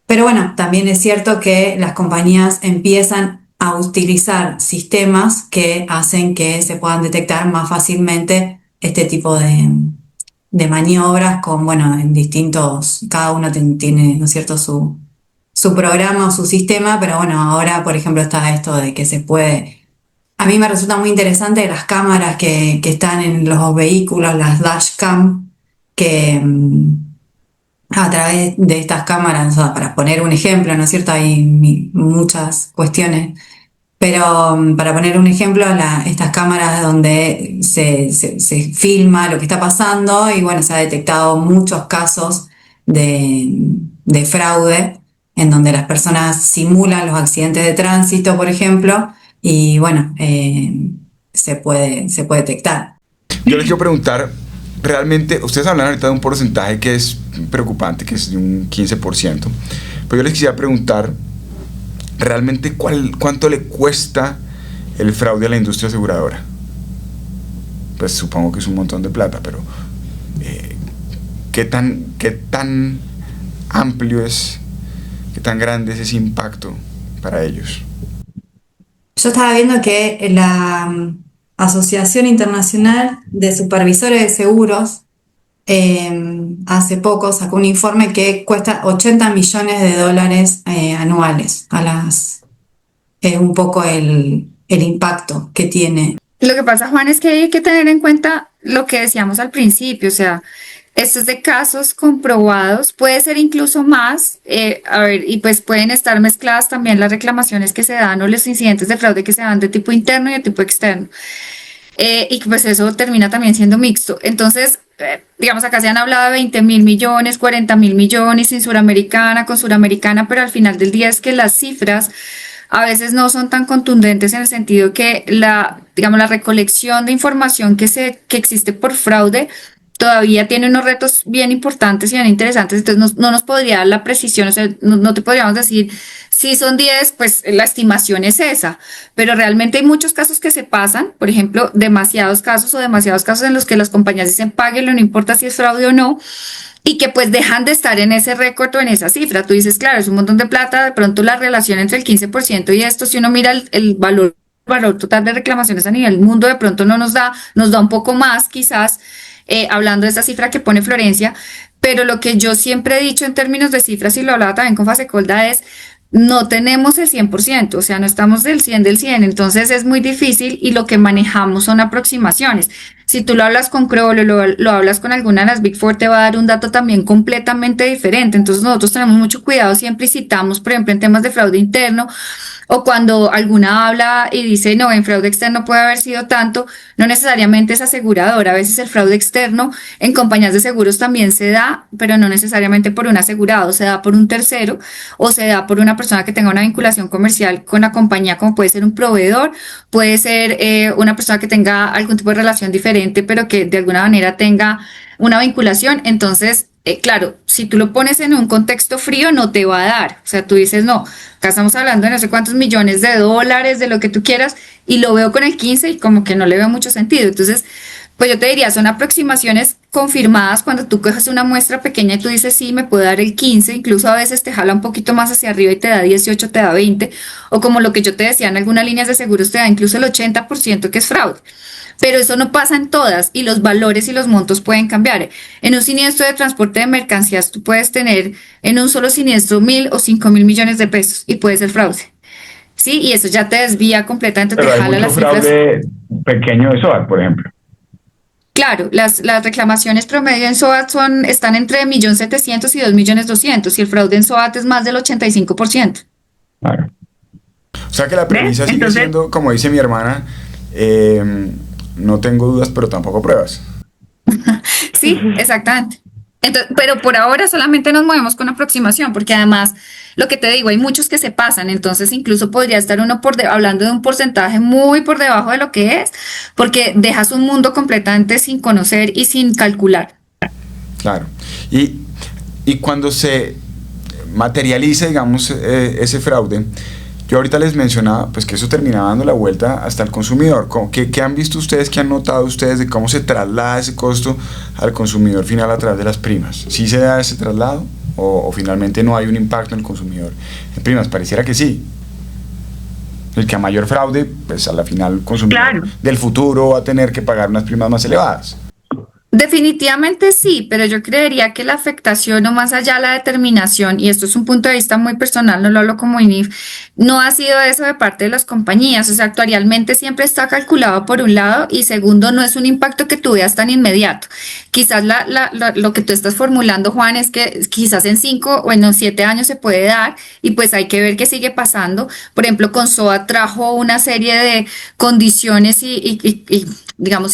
Pero bueno, también es cierto que las compañías empiezan a utilizar sistemas que hacen que se puedan detectar más fácilmente este tipo de maniobras bueno, en distintos, cada uno tiene, ¿no es cierto?, su programa o su sistema, pero bueno, ahora, por ejemplo, está esto de que se puede. A mí me resulta muy interesante las cámaras que están en los vehículos, las dashcam, que a través de estas cámaras, o sea, para poner un ejemplo, ¿no es cierto? Hay muchas cuestiones, pero para poner un ejemplo, estas cámaras donde se filma lo que está pasando y bueno, se ha detectado muchos casos de fraude en donde las personas simulan los accidentes de tránsito, por ejemplo, y bueno, se puede detectar. Yo les quiero preguntar, realmente, ustedes hablan ahorita de un porcentaje que es preocupante, que es de un 15%, pero yo les quisiera preguntar, realmente, ¿cuánto le cuesta el fraude a la industria aseguradora? Pues supongo que es un montón de plata, pero ¿qué tan amplio es, qué tan grande es ese impacto para ellos? Yo estaba viendo que la Asociación Internacional de Supervisores de Seguros hace poco sacó un informe que cuesta $80 millones anuales es un poco el impacto que tiene. Lo que pasa, Juan, es que hay que tener en cuenta lo que decíamos al principio, o sea, esto es de casos comprobados, puede ser incluso más, y pues pueden estar mezcladas también las reclamaciones que se dan o los incidentes de fraude que se dan de tipo interno y de tipo externo. Y pues eso termina también siendo mixto. Entonces, digamos, acá se han hablado de 20.000 millones, 40.000 millones sin Suramericana, con Suramericana, pero al final del día es que las cifras a veces no son tan contundentes en el sentido que la recolección de información que existe por fraude todavía tiene unos retos bien importantes y bien interesantes, entonces no nos podría dar la precisión, o sea, no te podríamos decir si son 10, pues la estimación es esa, pero realmente hay muchos casos que se pasan, por ejemplo, demasiados casos en los que las compañías dicen páguenlo, no importa si es fraude o no, y que pues dejan de estar en ese récord o en esa cifra. Tú dices, claro, es un montón de plata, de pronto la relación entre el 15% y esto, si uno mira el valor total de reclamaciones a nivel mundo, de pronto nos da un poco más quizás, hablando de esa cifra que pone Florencia, pero lo que yo siempre he dicho en términos de cifras, y lo hablaba también con Fasecolda, es no tenemos el 100%, o sea, no estamos del 100 del 100, entonces es muy difícil y lo que manejamos son aproximaciones. Si tú lo hablas con Kroll o lo hablas con alguna de las Big Four, te va a dar un dato también completamente diferente. Entonces nosotros tenemos mucho cuidado, siempre citamos, por ejemplo, en temas de fraude interno, o cuando alguna habla y dice, no, en fraude externo puede haber sido tanto, no necesariamente es aseguradora. A veces el fraude externo en compañías de seguros también se da, pero no necesariamente por un asegurado, se da por un tercero o se da por una persona que tenga una vinculación comercial con la compañía, como puede ser un proveedor, puede ser una persona que tenga algún tipo de relación diferente, pero que de alguna manera tenga una vinculación. Entonces, claro, si tú lo pones en un contexto frío no te va a dar, o sea, tú dices, no, acá estamos hablando de no sé cuántos millones de dólares, de lo que tú quieras, y lo veo con el 15 y como que no le veo mucho sentido. Entonces, pues yo te diría, son aproximaciones confirmadas cuando tú coges una muestra pequeña y tú dices, sí, me puede dar el 15, incluso a veces te jala un poquito más hacia arriba y te da 18, te da 20, o como lo que yo te decía, en algunas líneas de seguros te da incluso el 80% que es fraude. Pero eso no pasa en todas y los valores y los montos pueden cambiar. En un siniestro de transporte de mercancías tú puedes tener en un solo siniestro 1.000 o 5.000 millones de pesos y puede ser fraude. Sí, y eso ya te desvía completamente, pero te jala las cifras. Pero hay mucho fraude pequeño de SOAT, por ejemplo. Claro, las reclamaciones promedio en SOAT están entre 1.700.000 y 2.200.000 y el fraude en SOAT es más del 85%. Claro. O sea que la premisa sigue siendo, como dice mi hermana, no tengo dudas, pero tampoco pruebas. Sí, exactamente. Entonces, pero por ahora solamente nos movemos con aproximación, porque además lo que te digo, hay muchos que se pasan, entonces incluso podría estar uno hablando de un porcentaje muy por debajo de lo que es, porque dejas un mundo completamente sin conocer y sin calcular. Claro. Y cuando se materializa, digamos, ese fraude, yo ahorita les mencionaba pues que eso termina dando la vuelta hasta el consumidor. ¿Qué han visto ustedes, qué han notado ustedes de cómo se traslada ese costo al consumidor final a través de las primas? ¿Sí se da ese traslado o finalmente no hay un impacto en el consumidor en primas? Pareciera que sí. El que a mayor fraude, pues a la final el consumidor del futuro va a tener que pagar unas primas más elevadas. Definitivamente sí, pero yo creería que la afectación o más allá de la determinación, y esto es un punto de vista muy personal, no lo hablo como INIF, no ha sido eso de parte de las compañías. O sea, actuarialmente siempre está calculado por un lado y segundo, no es un impacto que tú veas tan inmediato. Quizás lo que tú estás formulando, Juan, es que quizás en 5 o en 7 años se puede dar y pues hay que ver qué sigue pasando. Por ejemplo, con SOAT trajo una serie de condiciones y digamos,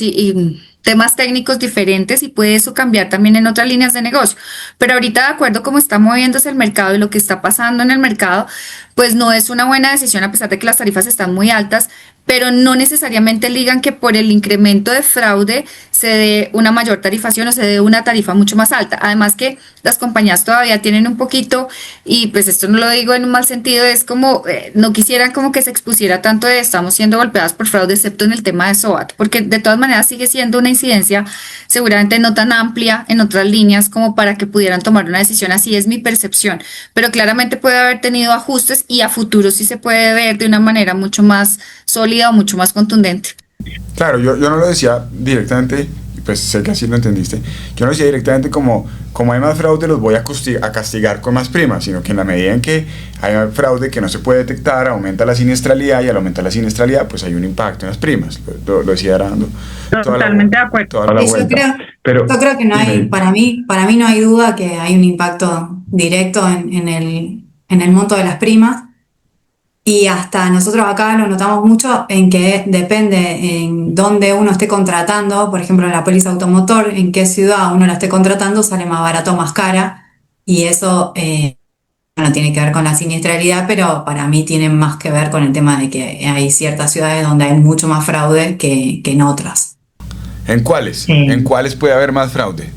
temas técnicos diferentes y puede eso cambiar también en otras líneas de negocio. Pero ahorita, de acuerdo a cómo está moviéndose el mercado y lo que está pasando en el mercado, pues no es una buena decisión a pesar de que las tarifas están muy altas, pero no necesariamente ligan que por el incremento de fraude se dé una mayor tarifación o se dé una tarifa mucho más alta. Además que las compañías todavía tienen un poquito, y pues esto no lo digo en un mal sentido, es como no quisieran como que se expusiera tanto de estamos siendo golpeadas por fraude, excepto en el tema de SOAT, porque de todas maneras sigue siendo una incidencia seguramente no tan amplia en otras líneas como para que pudieran tomar una decisión. Así es mi percepción, pero claramente puede haber tenido ajustes y a futuro sí se puede ver de una manera mucho más sólida o mucho más contundente. Claro, yo no lo decía directamente, pues sé que así lo entendiste, yo no decía directamente como hay más fraude los voy a castigar con más primas, sino que en la medida en que hay fraude que no se puede detectar, aumenta la siniestralidad y al aumentar la siniestralidad pues hay un impacto en las primas, lo decía dando totalmente de acuerdo. Yo creo que no hay, para mí no hay duda que hay un impacto directo en el monto de las primas. Y hasta nosotros acá lo notamos mucho en que depende en dónde uno esté contratando, por ejemplo en la póliza automotor, en qué ciudad uno la esté contratando, sale más barato o más cara, y eso no tiene que ver con la siniestralidad, pero para mí tiene más que ver con el tema de que hay ciertas ciudades donde hay mucho más fraude que en otras. ¿En cuáles? Sí. ¿En cuáles puede haber más fraude?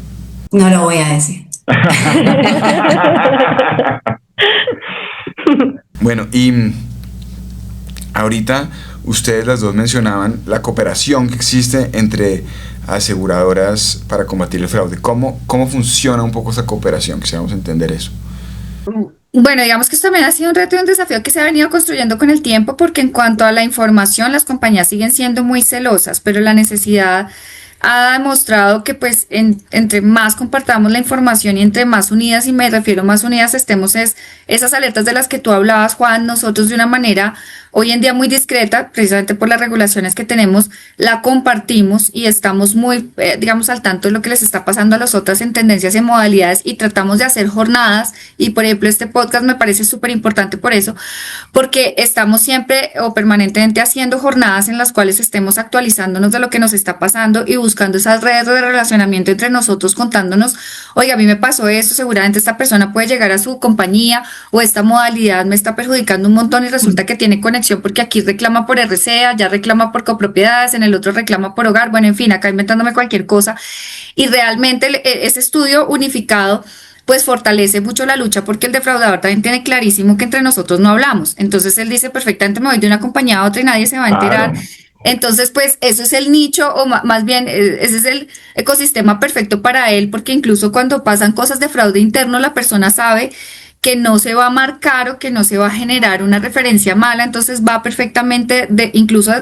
No lo voy a decir. Bueno, y ahorita ustedes las dos mencionaban la cooperación que existe entre aseguradoras para combatir el fraude. ¿Cómo funciona un poco esa cooperación? Quisiéramos entender eso. Bueno, digamos que esto también ha sido un reto y un desafío que se ha venido construyendo con el tiempo, porque en cuanto a la información, las compañías siguen siendo muy celosas, pero la necesidad ha demostrado que pues entre más compartamos la información y entre más unidas, y me refiero más unidas estemos, es esas alertas de las que tú hablabas, Juan, nosotros de una manera hoy en día muy discreta, precisamente por las regulaciones que tenemos, la compartimos y estamos muy, digamos, al tanto de lo que les está pasando a las otras en tendencias y modalidades, y tratamos de hacer jornadas, y por ejemplo este podcast me parece súper importante por eso, porque estamos siempre o permanentemente haciendo jornadas en las cuales estemos actualizándonos de lo que nos está pasando y buscando esas redes de relacionamiento entre nosotros, contándonos, oiga, a mí me pasó esto, seguramente esta persona puede llegar a su compañía, o esta modalidad me está perjudicando un montón y resulta que tiene conexión porque aquí reclama por RC, allá reclama por copropiedades, en el otro reclama por hogar, bueno, en fin, acá inventándome cualquier cosa. Y realmente ese estudio unificado pues fortalece mucho la lucha, porque el defraudador también tiene clarísimo que entre nosotros no hablamos. Entonces él dice perfectamente, me voy de una compañía a otra y nadie se va a enterar. Claro. Entonces, pues eso es el nicho, o más bien ese es el ecosistema perfecto para él, porque incluso cuando pasan cosas de fraude interno, la persona sabe que no se va a marcar o que no se va a generar una referencia mala, entonces va perfectamente, incluso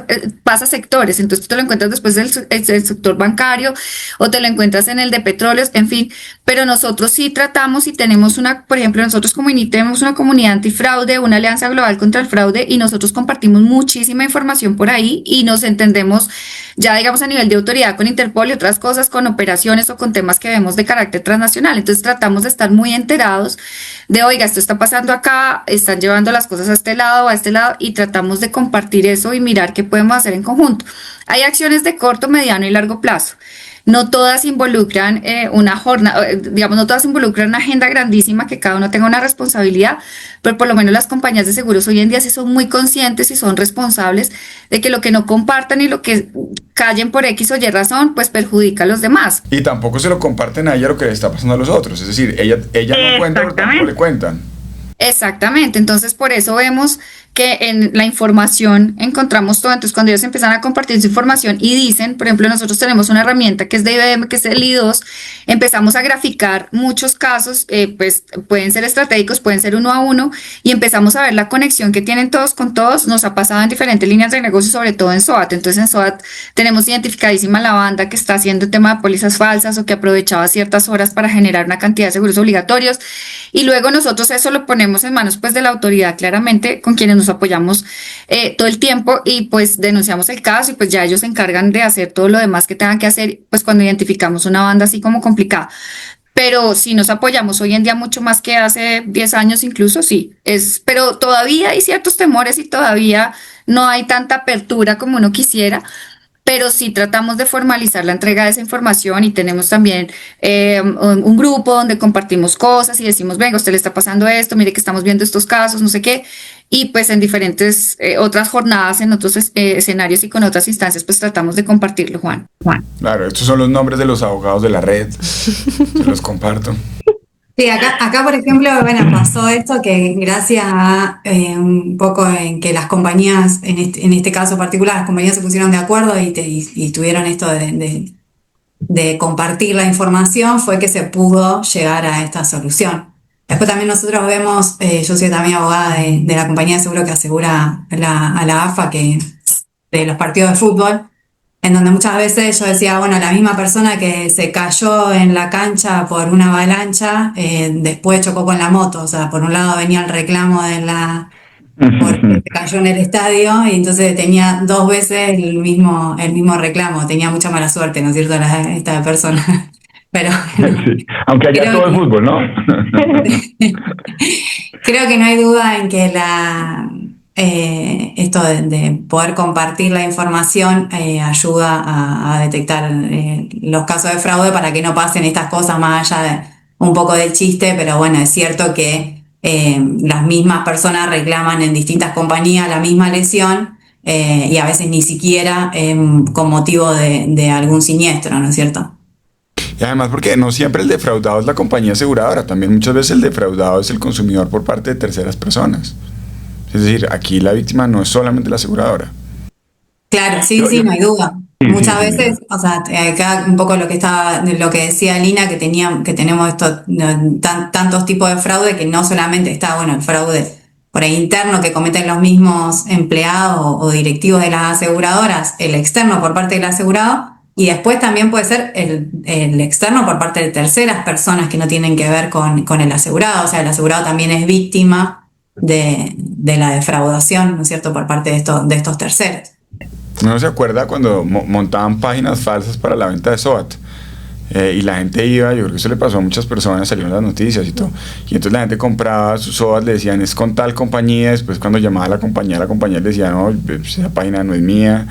pasa sectores, entonces tú te lo encuentras después del sector bancario o te lo encuentras en el de petróleos, en fin, pero nosotros sí tratamos y tenemos por ejemplo, nosotros como INI tenemos una comunidad antifraude, una alianza global contra el fraude, y nosotros compartimos muchísima información por ahí y nos entendemos ya digamos a nivel de autoridad con Interpol y otras cosas, con operaciones o con temas que vemos de carácter transnacional, entonces tratamos de estar muy enterados de, oiga, esto está pasando acá, están llevando las cosas a este lado, y tratamos de compartir eso y mirar qué podemos hacer en conjunto. Hay acciones de corto, mediano y largo plazo. no todas involucran una jornada, digamos, no todas involucran una agenda grandísima que cada uno tenga una responsabilidad, pero por lo menos las compañías de seguros hoy en día sí son muy conscientes y son responsables de que lo que no compartan y lo que callen por X o Y razón, pues perjudica a los demás. Y tampoco se lo comparten a ella lo que le está pasando a los otros, es decir, ella no cuenta, pero tampoco le cuentan. Exactamente, entonces por eso vemos que en la información encontramos todo. Entonces cuando ellos empiezan a compartir su información y dicen, por ejemplo, nosotros tenemos una herramienta que es de IBM, que es el I2, empezamos a graficar muchos casos, pues pueden ser estratégicos, pueden ser uno a uno, y empezamos a ver la conexión que tienen todos con todos. Nos ha pasado en diferentes líneas de negocio, sobre todo en SOAT. Entonces en SOAT tenemos identificadísima la banda que está haciendo tema de pólizas falsas o que aprovechaba ciertas horas para generar una cantidad de seguros obligatorios, y luego nosotros eso lo ponemos en manos pues de la autoridad, claramente, con quienes nos apoyamos todo el tiempo, y pues denunciamos el caso, y pues ya ellos se encargan de hacer todo lo demás que tengan que hacer pues cuando identificamos una banda así como complicada. Pero sí nos apoyamos hoy en día mucho más que hace 10 años incluso, sí. Pero todavía hay ciertos temores y todavía no hay tanta apertura como uno quisiera, pero sí tratamos de formalizar la entrega de esa información, y tenemos también un grupo donde compartimos cosas y decimos, venga, a usted le está pasando esto, mire que estamos viendo estos casos, no sé qué, y pues en diferentes otras jornadas, en otros escenarios y con otras instancias, pues tratamos de compartirlo, Juan. Claro, estos son los nombres de los abogados de la red, se los comparto. Sí, acá por ejemplo, bueno, pasó esto que gracias a un poco en que las compañías, en este caso particular, las compañías se pusieron de acuerdo y tuvieron esto de compartir la información, fue que se pudo llegar a esta solución. Después también nosotros vemos, yo soy también abogada de la compañía de seguro que asegura a la AFA, que de los partidos de fútbol, en donde muchas veces yo decía, bueno, la misma persona que se cayó en la cancha por una avalancha, después chocó con la moto. O sea, por un lado venía el reclamo porque se cayó en el estadio, y entonces tenía 2 veces el mismo reclamo. Tenía mucha mala suerte, ¿no es cierto?, esta persona. Pero sí, aunque haya todo el fútbol, ¿no? Creo que no hay duda en que esto de poder compartir la información ayuda a detectar los casos de fraude, para que no pasen estas cosas, más allá de un poco del chiste. Pero bueno, es cierto que las mismas personas reclaman en distintas compañías la misma lesión, y a veces ni siquiera con motivo de algún siniestro, ¿no es cierto? Y además porque no siempre el defraudado es la compañía aseguradora, también muchas veces el defraudado es el consumidor por parte de terceras personas. Es decir, aquí la víctima no es solamente la aseguradora. Claro, sí, no hay duda. Muchas veces, o sea, acá un poco lo que decía Lina, que tenemos tantos tipos de fraude, que no solamente está, bueno, el fraude por ahí interno que cometen los mismos empleados o directivos de las aseguradoras, el externo por parte del asegurado, y después también puede ser el externo por parte de terceras personas que no tienen que ver con el asegurado. O sea, el asegurado también es víctima de la defraudación, ¿no es cierto?, por parte de estos terceros. ¿No se acuerda cuando montaban páginas falsas para la venta de SOAT? Y la gente iba, yo creo que eso le pasó a muchas personas, salieron las noticias y todo, y entonces la gente compraba sus SOAT, le decían es con tal compañía, después cuando llamaba a la compañía le decía, no, esa página no es mía,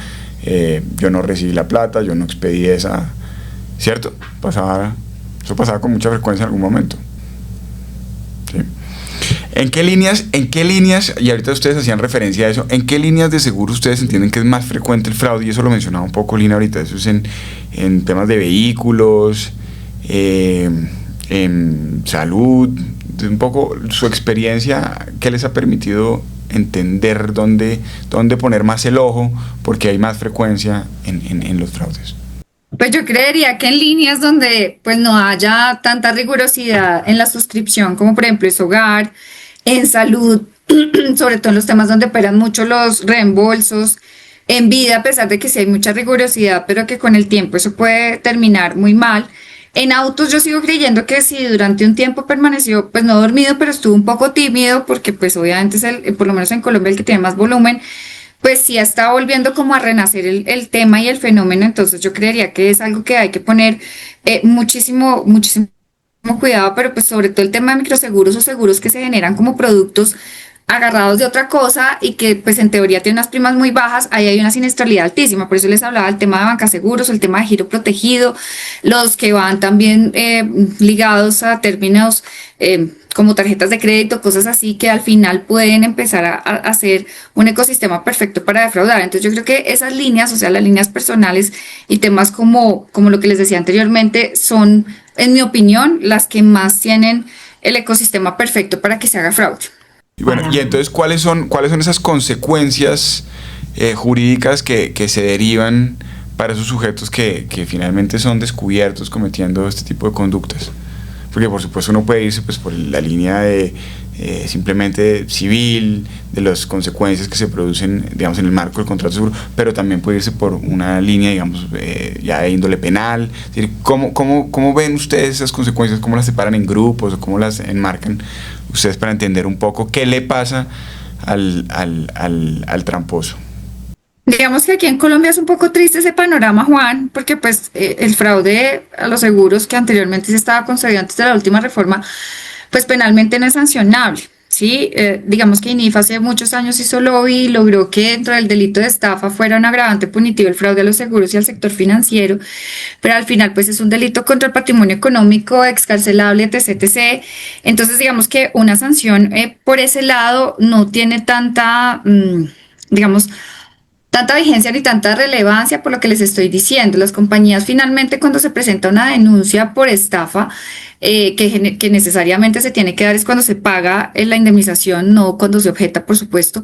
yo no recibí la plata, yo no expedí esa, ¿cierto? Eso pasaba con mucha frecuencia en algún momento. ¿Sí? ¿En qué líneas, y ahorita ustedes hacían referencia a eso, en qué líneas de seguro ustedes entienden que es más frecuente el fraude? Y eso lo mencionaba un poco Lina ahorita, eso es en temas de vehículos, en salud, un poco su experiencia, ¿qué les ha permitido entender dónde poner más el ojo, porque hay más frecuencia en los fraudes? Pues yo creería que en líneas donde pues no haya tanta rigurosidad en la suscripción, como por ejemplo es hogar, en salud, sobre todo en los temas donde operan mucho los reembolsos, en vida, a pesar de que sí hay mucha rigurosidad, pero que con el tiempo eso puede terminar muy mal. En autos yo sigo creyendo que sí, durante un tiempo permaneció, pues no dormido, pero estuvo un poco tímido, porque pues obviamente es por lo menos en Colombia, el que tiene más volumen, pues sí está volviendo como a renacer el tema y el fenómeno. Entonces yo creería que es algo que hay que poner muchísimo cuidado, pero pues sobre todo el tema de microseguros o seguros que se generan como productos agarrados de otra cosa y que pues en teoría tienen unas primas muy bajas, ahí hay una siniestralidad altísima. Por eso les hablaba del tema de bancaseguros, el tema de giro protegido, los que van también ligados a términos como tarjetas de crédito, cosas así que al final pueden empezar a hacer un ecosistema perfecto para defraudar. Entonces yo creo que esas líneas, o sea, las líneas personales y temas como lo que les decía anteriormente, son, en mi opinión, las que más tienen el ecosistema perfecto para que se haga fraude. Y bueno, y entonces, ¿cuáles son esas consecuencias jurídicas que se derivan para esos sujetos que finalmente son descubiertos cometiendo este tipo de conductas? Porque por supuesto uno puede irse pues por la línea de simplemente civil, de las consecuencias que se producen, digamos, en el marco del contrato de seguro, pero también puede irse por una línea, digamos, ya de índole penal. Es decir, ¿cómo ven ustedes esas consecuencias? ¿Cómo las separan en grupos o cómo las enmarcan ustedes para entender un poco qué le pasa al tramposo? Digamos que aquí en Colombia es un poco triste ese panorama, Juan, porque pues el fraude a los seguros que anteriormente se estaba concedido antes de la última reforma, pues penalmente no es sancionable, ¿sí? Digamos que INIF hace muchos años hizo lobby y logró que dentro del delito de estafa fuera un agravante punitivo el fraude a los seguros y al sector financiero, pero al final pues es un delito contra el patrimonio económico, excarcelable, etc, etc. Entonces digamos que una sanción por ese lado no tiene tanta, digamos, tanta vigencia ni tanta relevancia por lo que les estoy diciendo. Las compañías finalmente cuando se presenta una denuncia por estafa, que necesariamente se tiene que dar es cuando se paga la indemnización, no cuando se objeta, por supuesto,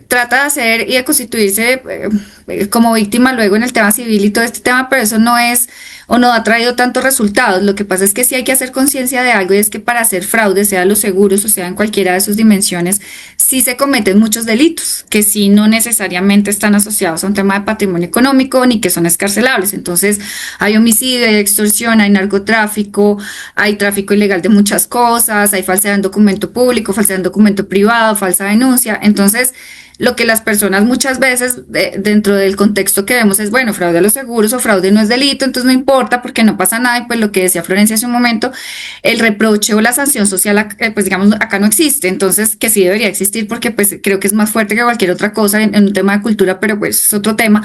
trata de hacer y de constituirse como víctima luego en el tema civil y todo este tema, pero eso no es o no ha traído tantos resultados. Lo que pasa es que sí hay que hacer conciencia de algo, y es que para hacer fraude, sea los seguros o sea en cualquiera de sus dimensiones, sí se cometen muchos delitos que sí no necesariamente están asociados a un tema de patrimonio económico ni que son escarcelables. Entonces hay homicidio, hay extorsión, hay narcotráfico, hay tráfico ilegal de muchas cosas, hay falsedad en documento público, falsedad en documento privado, falsa denuncia. Entonces lo que las personas muchas veces dentro del contexto que vemos es, bueno, fraude a los seguros o fraude no es delito, entonces no importa porque no pasa nada. Y pues lo que decía Florencia hace un momento, el reproche o la sanción social, pues digamos, acá no existe. Entonces que sí debería existir porque pues creo que es más fuerte que cualquier otra cosa en un tema de cultura, pero pues es otro tema.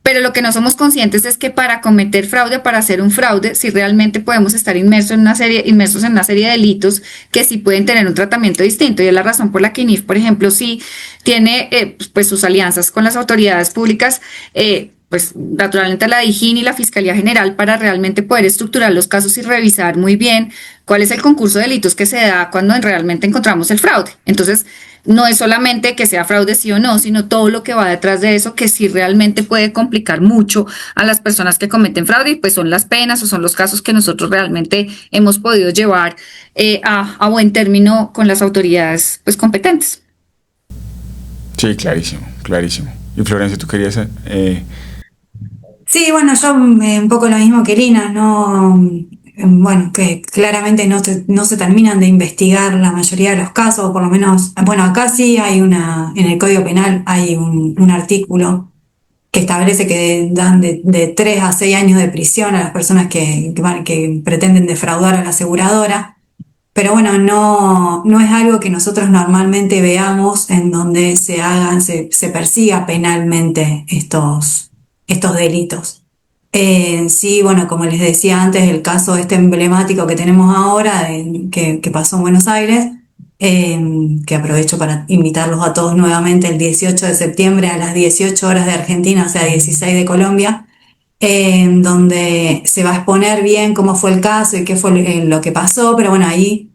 Pero lo que no somos conscientes es que para cometer fraude, para hacer un fraude, si realmente podemos estar inmersos en una serie de delitos que sí pueden tener un tratamiento distinto. Y es la razón por la que INIF, por ejemplo, sí tiene pues sus alianzas con las autoridades públicas, pues naturalmente la DIJÍN y la Fiscalía General, para realmente poder estructurar los casos y revisar muy bien cuál es el concurso de delitos que se da cuando realmente encontramos el fraude. Entonces, no es solamente que sea fraude sí o no, sino todo lo que va detrás de eso, que sí realmente puede complicar mucho a las personas que cometen fraude, y pues son las penas o son los casos que nosotros realmente hemos podido llevar a buen término con las autoridades pues competentes. Sí, clarísimo, clarísimo. Y Florencia, ¿tú querías...? Sí, bueno, yo un poco lo mismo que Lina, no, bueno, que claramente no se terminan de investigar la mayoría de los casos, o por lo menos, bueno, acá sí hay en el Código Penal hay un artículo que establece que dan de 3 a 6 años de prisión a las personas que pretenden defraudar a la aseguradora. Pero bueno, no es algo que nosotros normalmente veamos en donde se persiga penalmente estos delitos. Sí, bueno, como les decía antes, el caso emblemático que tenemos ahora, que pasó en Buenos Aires, que aprovecho para invitarlos a todos nuevamente el 18 de septiembre a las 18 horas de Argentina, o sea, 16 de Colombia, donde se va a exponer bien cómo fue el caso y qué fue lo que pasó, pero bueno, ahí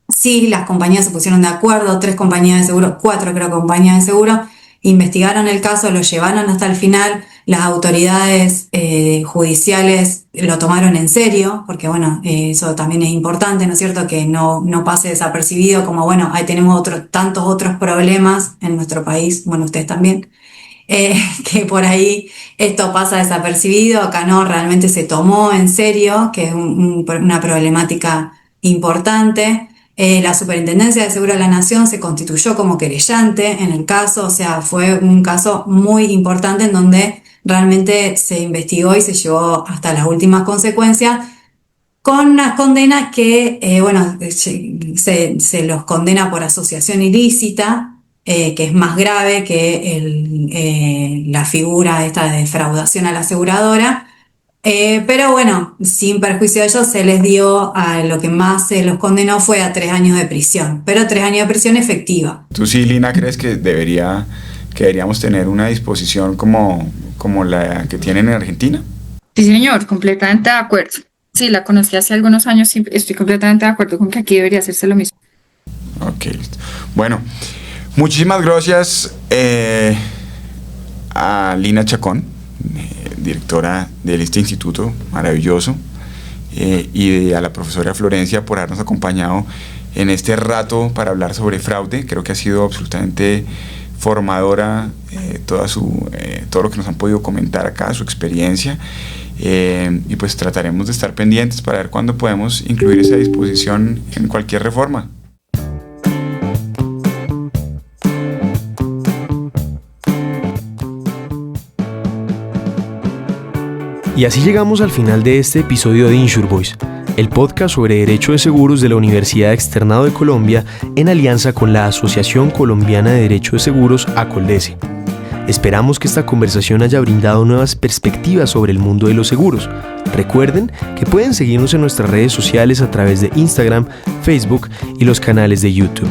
sí las compañías se pusieron de acuerdo, 3 compañías de seguro, 4 creo compañías de seguro, investigaron el caso, lo llevaron hasta el final. Las autoridades judiciales lo tomaron en serio, porque bueno, eso también es importante, ¿no es cierto? Que no pase desapercibido, como bueno, ahí tenemos tantos otros problemas en nuestro país, bueno, ustedes también, que por ahí esto pasa desapercibido. Acá no, realmente se tomó en serio, que es una problemática importante. La Superintendencia de Seguro de la Nación se constituyó como querellante en el caso, o sea, fue un caso muy importante en donde realmente se investigó y se llevó hasta las últimas consecuencias. con unas condenas que, se los condena por asociación ilícita, que es más grave que la figura esta de defraudación a la aseguradora. Pero bueno, sin perjuicio de ello, se les dio a lo que más se los condenó fue a 3 años de prisión, pero 3 años de prisión efectiva. ¿Tú sí, Lina, crees que deberíamos tener una disposición como la que tienen en Argentina? Sí, señor, completamente de acuerdo. Sí, la conocí hace algunos años y estoy completamente de acuerdo con que aquí debería hacerse lo mismo. Ok, listo. Bueno, muchísimas gracias a Lina Chacón, directora de este instituto maravilloso, y a la profesora Florencia por habernos acompañado en este rato para hablar sobre fraude. Creo que ha sido absolutamente formadora todo lo que nos han podido comentar acá, su experiencia, y pues trataremos de estar pendientes para ver cuándo podemos incluir esa disposición en cualquier reforma. Y así llegamos al final de este episodio de Insure Voice, el podcast sobre derecho de seguros de la Universidad Externado de Colombia en alianza con la Asociación Colombiana de Derecho de Seguros, ACOLDESE. Esperamos que esta conversación haya brindado nuevas perspectivas sobre el mundo de los seguros. Recuerden que pueden seguirnos en nuestras redes sociales a través de Instagram, Facebook y los canales de YouTube.